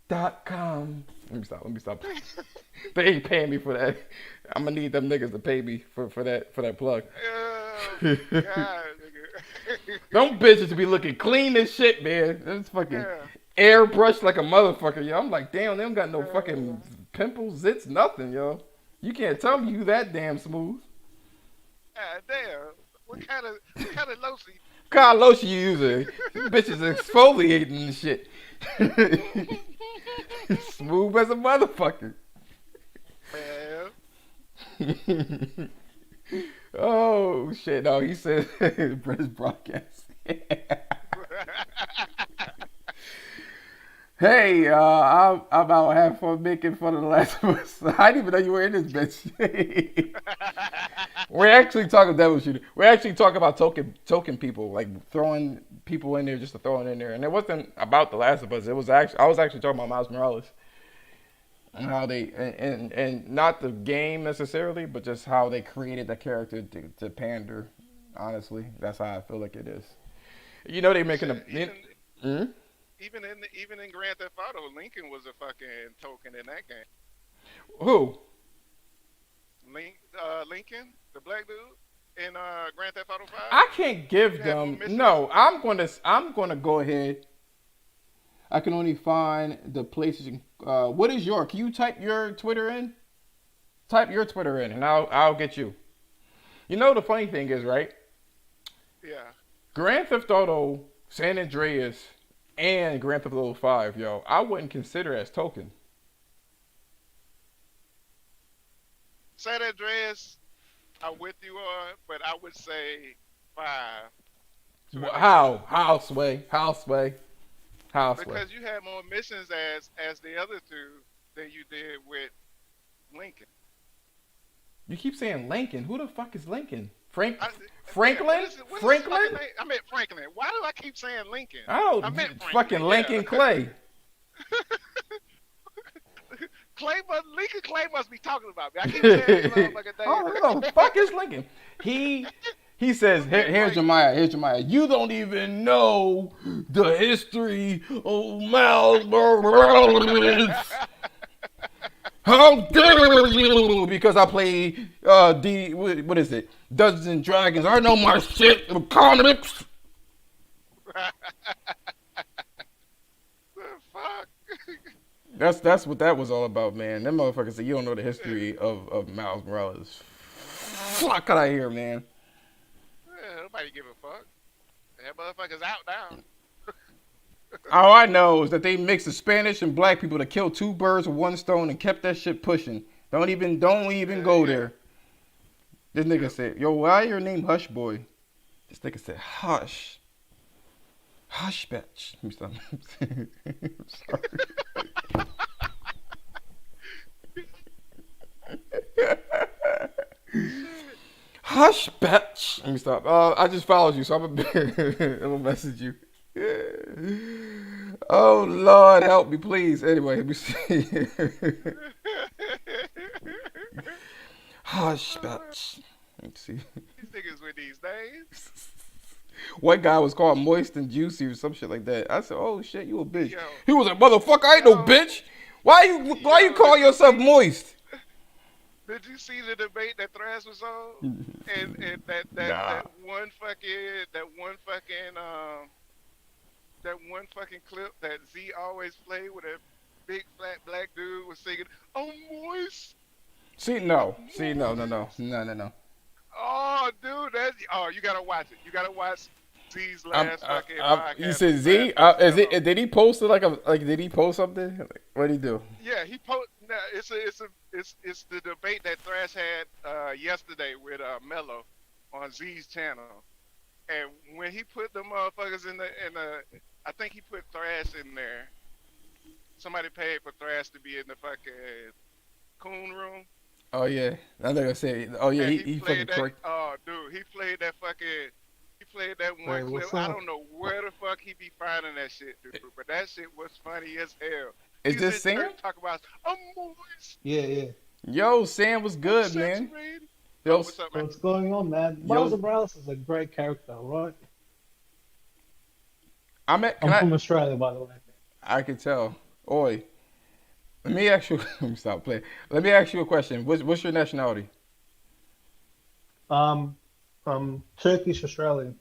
Black.com. Let me stop. Let me stop. They ain't paying me for that. I'm gonna need them niggas to pay me for that plug. Oh God, nigga. Them bitches be looking clean as shit, man. That's fucking Yeah. airbrushed like a motherfucker, yo. I'm like, damn, they don't got no fucking Uh, pimples, zits, nothing, yo. You can't tell me you that damn smooth. God damn. What kind of lotion? What kind of lotion you using? Them bitches exfoliating and shit. Smooth as a motherfucker. Man. Oh shit! No, he said British broadcast. Hey, I'm out having fun making fun of the last of us. I didn't even know you were in this bitch. We're actually talking devil shooter. We're actually talking about token people, like throwing people in there just to throw it in there. And it wasn't about the Last of Us. It was actually I was actually talking about Miles Morales and how they and not the game necessarily, but just how they created the character to pander. Honestly, that's how I feel like it is. You know they making Shit. a. Hmm? Even in Grand Theft Auto, Lincoln was a fucking token in that game. Who? Lincoln, the black dude in Grand Theft Auto 5. I can't You give had more them. missions. No, I'm gonna go ahead. I can only find the places. What is your? Can you type your Twitter in? Type your Twitter in, and I'll get you. You know the funny thing is, right? Yeah. Grand Theft Auto, San Andreas, and Grand Theft Auto 5, yo, I wouldn't consider as token. San Andreas, I'm with you on, but I would say 5 to at least How? 4 How sway? How sway? How sway? because you had more missions as the other two than you did with Lincoln. You keep saying Lincoln. Who the fuck is Lincoln? I, damn, what Franklin? is it? What's his fucking Franklin? name? I meant Franklin. Why do I keep saying Lincoln? Oh, I meant Franklin. fucking Yeah. Lincoln Clay. Lincoln Clay must be talking about me. I keep saying his motherfucking name. Oh no, fuck is Lincoln. He says, Lincoln here's Clay. Jemiah, here's Jemiah. You don't even know the history of Miles Morales. How dare you? Because I play what is it? Dungeons and Dragons. I know my shit. Comics. The fuck? That's what that was all about, man. Them motherfuckers said you don't know the history of Miles Morales. Fuck out of here, man. Nobody give a fuck. That motherfucker's out now. All I know is that they mixed the Spanish and black people to kill two birds with one stone and kept that shit pushing. Don't even go Yeah. there. This nigga said, "Yo, why your name Hush Boy?" This nigga said, "Hush, hush, bitch." I'm sorry. I'm sorry. Hush, bitch. Let me stop. I just followed you, so I'm gonna message you. Oh Lord, help me, please. Anyway, let me see. Hush, bitch. Let me see. These niggas with these names. One guy was called Moist and Juicy or some shit like that. I said, "Oh shit, you a bitch." Yo, He was like, "Motherfucker, I ain't no yo, bitch. Why you yo. call yourself Moist?" Did you see the debate that Thrash was on? And Nah. that one fucking clip that Z always played with a big flat black dude was singing, "I'm moist, See, I'm no. See, no, no, no, moist." no, no, no. Oh, dude, you gotta watch it. You gotta watch Z's last fucking You podcast. said His last Z? fucking Is demo. it? Did he post it like? Did he post something? What did he do? Yeah, he post. No, it's the debate that Thrash had yesterday with Mello on Z's channel. And when he put the motherfuckers in the, I think he put Thrash in there. Somebody paid for Thrash to be in the fucking coon room, Oh yeah, I think I said. Oh yeah, and he fucking played that. correct. Oh, dude, he played that one Hey, clip. what's I up? don't know where the fuck he be finding that shit, dude, but that shit was funny as hell. Is He was this in Sam? church talking about, "I'm moist, Yeah, yeah. Yo, Sam was I'm good, man. saturated." Oh, Yo, what's up, man? What's going on, man? Miles yo, Morales is a great character, right? I'm at. Can I'm I? from Australia, by the way. I can tell. Oi, let me ask you. Let me stop playing. Let me ask you a question. What's your nationality? From Turkish Australian.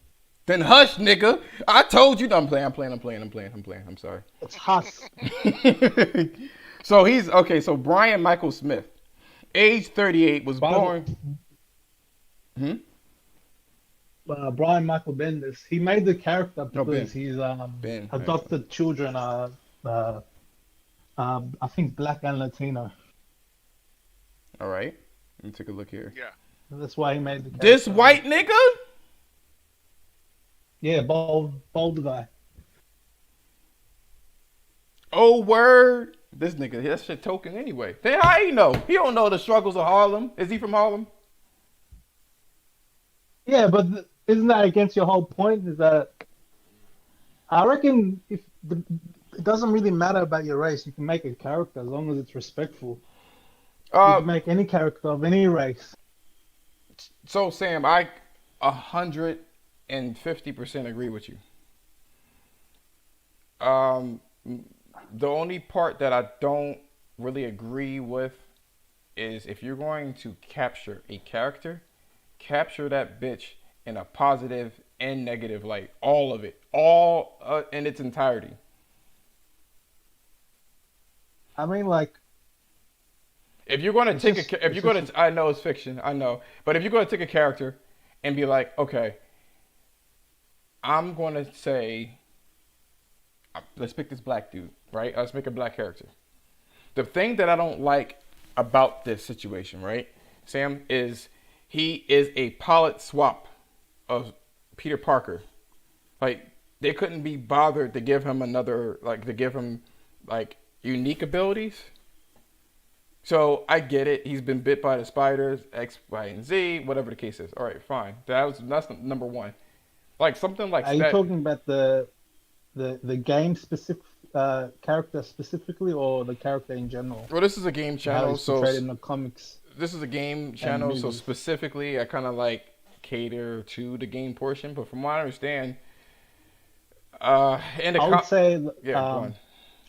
Then hush, nigga. I told you. No, I'm playing. I'm playing. I'm playing. I'm playing. I'm playing. I'm sorry. It's Huss. So he's okay. So Brian Michael Smith, age 38, was By the, born. Hmm? Brian Michael Bendis. He made the character No, because his Ben. Right. adopted children are, I think, black and Latino. All right. Let me take a look here. Yeah. That's why he made the This character. white nigga? Yeah, bald guy. Oh word. This nigga, that shit token anyway. Then how he know? He don't know the struggles of Harlem. Is he from Harlem? Yeah, but isn't that against your whole point? Is that I reckon it doesn't really matter about your race. You can make a character as long as it's respectful. You Uh, can make any character of any race. so Sam, I 150% agree with you. Um, the only part that I don't really agree with is if you're going to capture a character, capture that bitch in a positive and negative light. All of it. All in its entirety. I mean, like, If you're going to it's take just, if it's you're going just, to, I know it's fiction, I know, but if you're going to take a character and be like, okay, I'm going to say, let's pick this black dude, right? Let's make a black character. The thing that I don't like about this situation, right, Sam, is he is a pilot swap of Peter Parker. Like, they couldn't be bothered to give him unique abilities. So I get it. He's been bit by the spiders, X, Y, and Z, whatever the case is. All right, fine. That's number one. Like something like are you that. talking about the game specific character specifically or the character in general, Well, this is a game and how channel, he's so portrayed in the comics this is a game and channel, so movies? specifically, I kind of like cater to the game portion. But from what I understand, in the I would say, yeah, go on. um,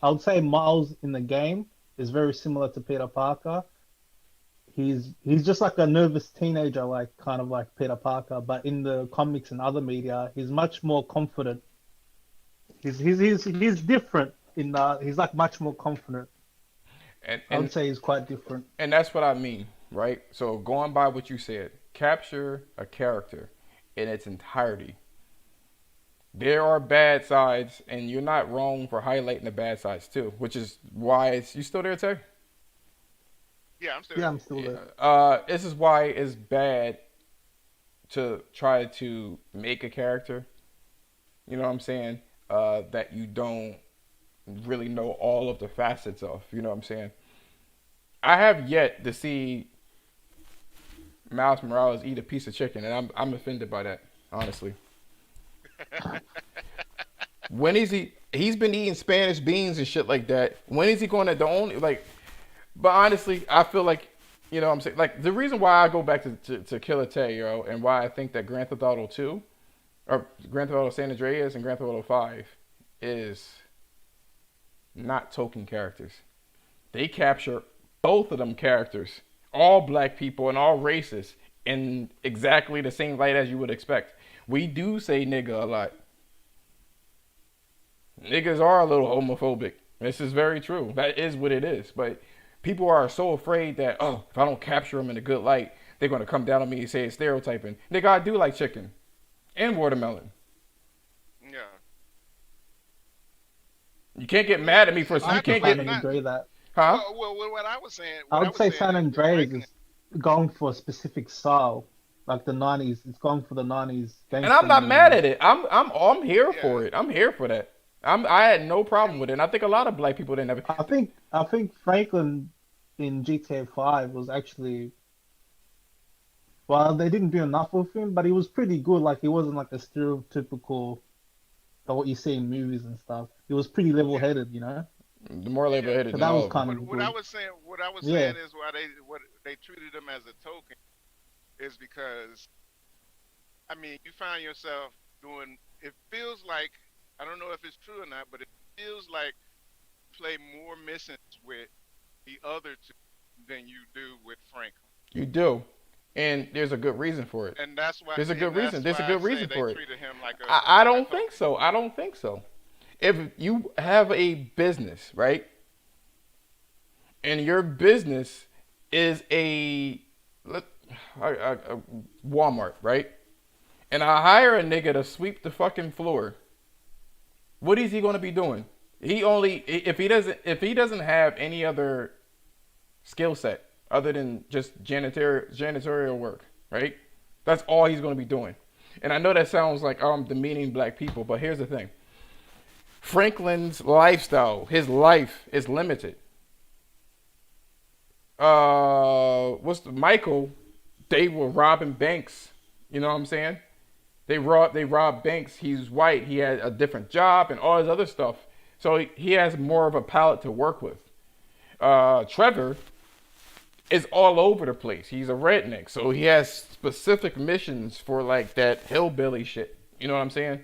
I would say Miles in the game is very similar to Peter Parker. He's just like a nervous teenager, like kind of like Peter Parker, but in the comics and other media, he's much more confident. He's different in he's like much more confident. And I would and say he's quite different. and that's what I mean, right? So going by what you said, capture a character in its entirety. There are bad sides, and you're not wrong for highlighting the bad sides too, which is why it's you still there, Tay? Yeah, I'm still Yeah, here. I'm still there. This is why it's bad to try to make a character. You know what I'm saying? That you don't really know all of the facets of. You know what I'm saying? I have yet to see Miles Morales eat a piece of chicken, and I'm offended by that. Honestly, when is he? He's been eating Spanish beans and shit like that. When is he going to the only like? But honestly, I feel like you know what I'm saying, like the reason why I go back to Killatay, yo, and why I think that Grand Theft Auto 2 or Grand Theft Auto San Andreas and Grand Theft Auto 5 is not token characters. They capture both of them characters, all black people and all races, in exactly the same light as you would expect. We do say nigga a lot. Niggas are a little homophobic. This is very true. That is what it is. But people are so afraid that, oh, if I don't capture them in a good light, they're going to come down on me and say it's stereotyping. Nigga, I do like chicken and watermelon. Yeah. You can't get mad at me for, I you Not can can't not kind get, of not. agree that. huh? What I was saying, I what I would was say saying San is with Andreas Franklin. is going for a specific style, like the '90s. It's going for the '90s And I'm gangster not mad movies. at it. I'm here Yeah. for it. I'm here for that. I had no problem And with it. And I think a lot of black people didn't have it. I think Franklin in GTA 5 was actually, well, they didn't do enough with him, but he was pretty good. Like he wasn't like a stereotypical what you see in movies and stuff. He was pretty yeah, level-headed, you know. The more level yeah. headed So than that all was of them. kind What of what I good. was saying, what I was Yeah, saying is why they treated him as a token is because I mean you find yourself doing. It feels like I don't know if it's true or not, but it feels like you play more missions with the other two than you do with Franklin. You do. And there's a good reason for it. And that's why There's a and good reason. that's There's a why I good say reason they for it. treated him I like a don't think token. so. I don't think so. If you have a business, right? And your business is a Walmart, right? And I hire a nigga to sweep the fucking floor. What is he going to be doing? He only if he doesn't have any other skill set other than just janitorial work, right? That's all he's going to be doing. And I know that sounds like I'm demeaning black people, but here's the thing. Franklin's lifestyle, his life is limited. What's the Michael? They were robbing banks. You know what I'm saying? They robbed banks. He's white. He had a different job and all this other stuff. So he has more of a palette to work with. Trevor is all over the place. He's a redneck, so he has specific missions for like that hillbilly shit. You know what I'm saying?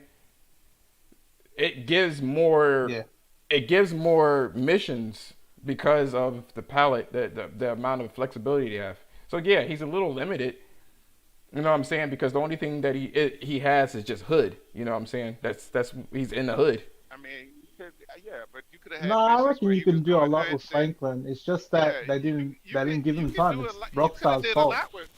It gives more. yeah. It gives more missions because of the palette, the amount of flexibility they have. So yeah, he's a little limited. You know what I'm saying? Because the only thing that he has is just hood. You know what I'm saying? That's he's in the hood. I mean, you could, yeah, but you could have No, had I missions reckon where you he was can do a doing lot hood with shit. Franklin. It's just Yeah, that they didn't give you him could time. do a It's lot. You could have Rockstar's did a fault. lot with.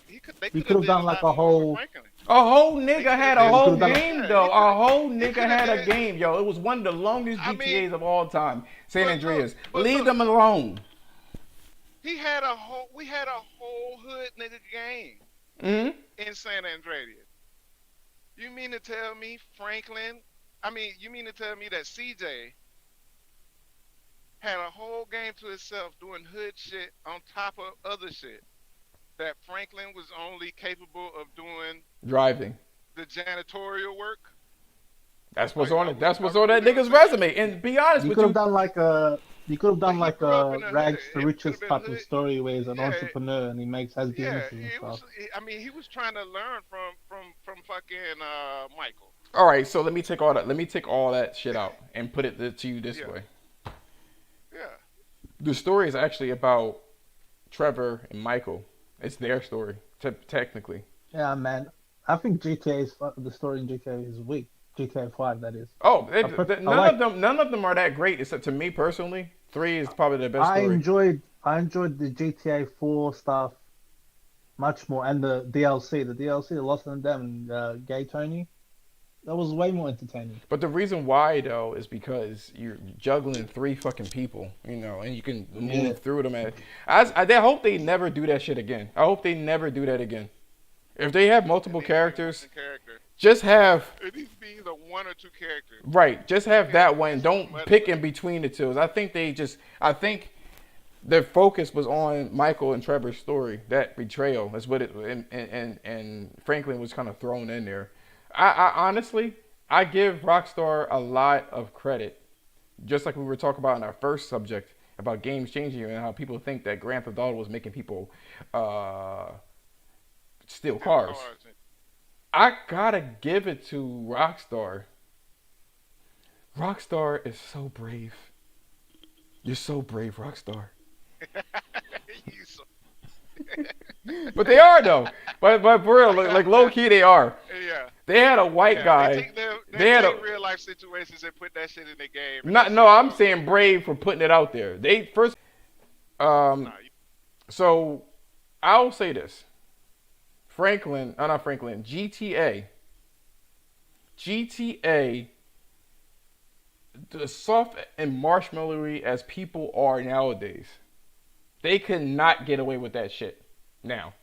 They He could could have have did done a like lot a more with whole, Franklin. A whole He nigga could have had a yeah. He did. could whole have done. game Yeah, though. A whole he nigga could have had a did. game, yo. It was one of the longest I mean, GTA's of all time. San Andreas. but Leave look, them alone. he had a whole. We had a whole hood nigga game Hmm. in San Andreas. You mean to tell me Franklin? I mean, you mean to tell me that CJ had a whole game to itself doing hood shit on top of other shit that Franklin was only capable of doing Driving. the janitorial work? That's what's on Are it. we That's what's on that really gonna nigga's say that? resume. And be honest You with could have you, done like a you could have But done he like grew up a in the hood. rags to It could have riches been type of hood. story where he's an Yeah, entrepreneur and he has yeah. businesses and It stuff. was. I mean, he was trying to learn from fucking Michael. all right. So let me take all that. Let me take all that shit out and put it to you this Yeah, way. yeah. The story is actually about Trevor and Michael. It's their story, technically. Yeah, man. I think the story in GTA is weak. GTA 5, that is. Oh, I none like of them. None of them are that great, except to me personally. 3 is probably the best story. I enjoyed the GTA 4 stuff much more, and the DLC, the Lost and Damned, Gay Tony. That was way more entertaining. But the reason why though is because you're juggling 3 fucking people, and you can Yeah. move through them. I hope they never do that shit again. I hope they never do that again. If they have It multiple needs to be characters, one character. just have It needs to be either one or two characters. right. Just You have can't that one. mix Don't them up. pick in between the two. I think their focus was on Michael and Trevor's story. That betrayal is what it and Franklin was kind of thrown in there. I honestly, I give Rockstar a lot of credit, just like we were talking about in our first subject about games changing you and how people think that Grand Theft Auto was making people steal cars. I gotta give it to Rockstar. Rockstar is so brave. You're so brave, Rockstar. You so- But they are though. But for real, like low key, they are. yeah. They had a white Yeah, guy. they take, They had take a real life situations and put that shit in the game. not. No, I'm saying brave for putting it out there. They first. Nah, So I'll say this. Not Franklin. GTA. The soft and marshmallowy as people are nowadays, they could not get away with that shit now.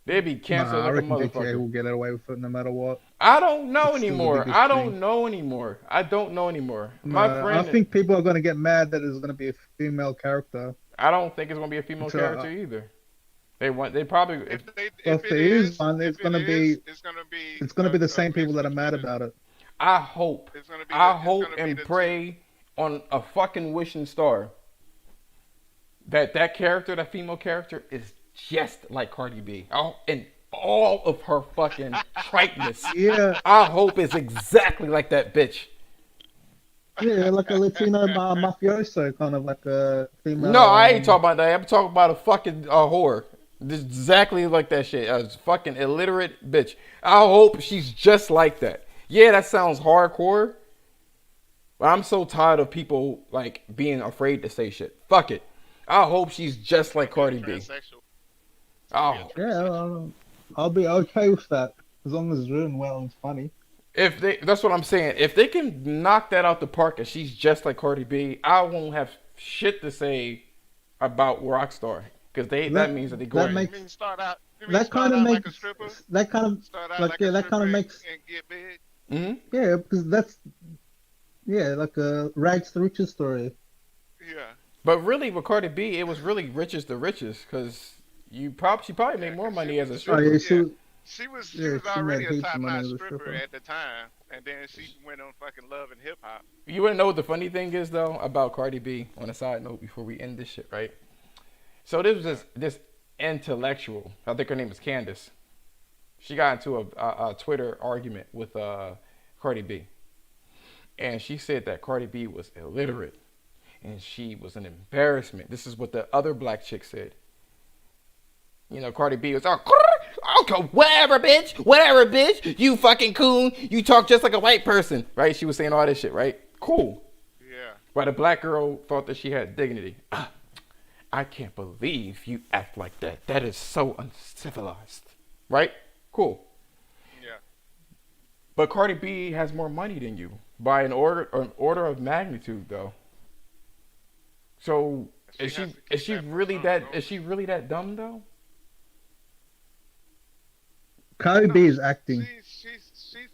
They'd be canceled I like a reckon GTA motherfucker. will get away with it no matter what. I don't know It's still the anymore. biggest I don't thing. know anymore. I don't know anymore. No, My I friend, think people are going to get mad that there's going to be a female character. I don't think it's gonna be a female So, character either. They probably if if it there is one, if it's going to it be is, it's gonna be the same mix people that are mad between about it. I hope It's gonna be. I It's hope gonna be and the two. pray on a fucking wishing star that character, that female character, is just like Cardi B. And all of her fucking triteness. Yeah, I hope it's exactly like that bitch. yeah, like a Latino mafioso, kind of like a female. No, I ain't talking about that. I'm talking about a fucking whore. Just exactly like that shit. A fucking illiterate bitch. I hope she's just like that. Yeah, that sounds hardcore. But I'm so tired of people like being afraid to say shit. Fuck it. I hope she's just like Cardi B. Transsexual. Oh, Yeah, I'll be okay with that as long as it's written well and it's funny. that's what I'm saying. If they can knock that out the park and she's just like Cardi B, I won't have shit to say about Rockstar because that means that they go. that You makes- mean start out? You mean That start kind of out like a makes stripper? that kind of Start out like like yeah, a that kind of stripper makes and get big. Mm-hmm. because that's like a rags to riches story. Yeah. But really, with Cardi B, it was really riches to riches because she probably made more money as a Oh stripper. yeah, She was Yeah, she already made a heaps of top money notch as a stripper stripper. at the time, and then she went on fucking Love and Hip Hop. You wanna know what the funny thing is though about Cardi B? On a side note, before we end this shit, right? So this was this intellectual. I think her name is Candace. She got into a Twitter argument with Cardi B, and she said that Cardi B was illiterate and she was an embarrassment. This is what the other black chick said. Cardi B was okay, whatever, bitch, you fucking coon, you talk just like a white person, right? She was saying all this shit, right? Cool. Yeah. But a black girl thought that she had dignity. I can't believe you act like that. That is so uncivilized, right? Cool. Yeah. But Cardi B has more money than you by an order of magnitude, though. So She is has to she keep that really persona that going. is she really that dumb though? Cardi B is acting. She's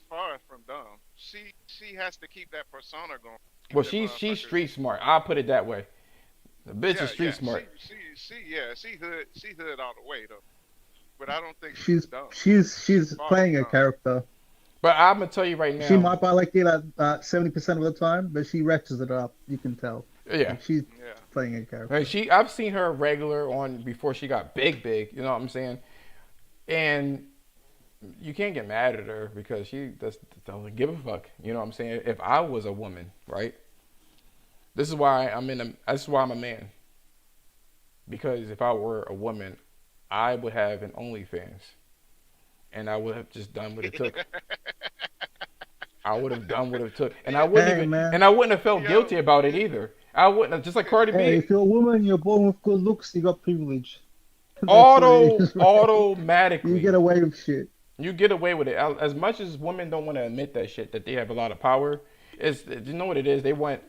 far from dumb. She has to keep that persona going. Keep Well, them she's motherfuckers- street smart. I'll put it that way. The bitch Yeah, is street yeah, smart. She hood all the way though. But I don't think She's dumb. she's far playing from a dumb. character. But I'm gonna tell you right She now, might buy like it at 70% of the time, but she ratchets it up. You can tell. yeah. Like she's Yeah. playing a Like character. I've seen her regular on before she got big. You know what I'm saying? And you can't get mad at her because she just doesn't give a fuck. You know what I'm saying? If I was a woman, right? This is why This is why I'm a man. Because if I were a woman, I would have an OnlyFans, and I would have just done what it took. I would have done what it took, and I Yeah. wouldn't Hey even, man, and I wouldn't have felt Yo. guilty about it either. I wouldn't have, just like Cardi hey, B, if you're a woman, you're born with good looks, you got privilege. That's what it is, right? You get automatically. away with shit. You get away with it. As much as women don't want to admit that shit, that they have a lot of power, is you know what it is? They want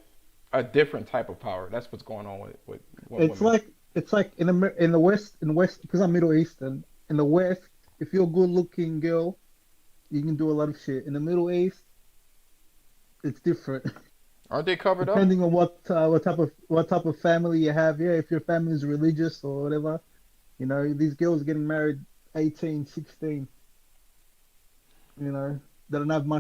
a different type of power. That's what's going on with It's women. like in the West because I'm Middle Eastern. In the West, if you're a good looking girl, you can do a lot of shit. In the Middle East, it's different. Aren't they covered up? Depending on what type of family you have. Yeah, if your family is religious or whatever, these girls are getting married 18, 16. They don't have much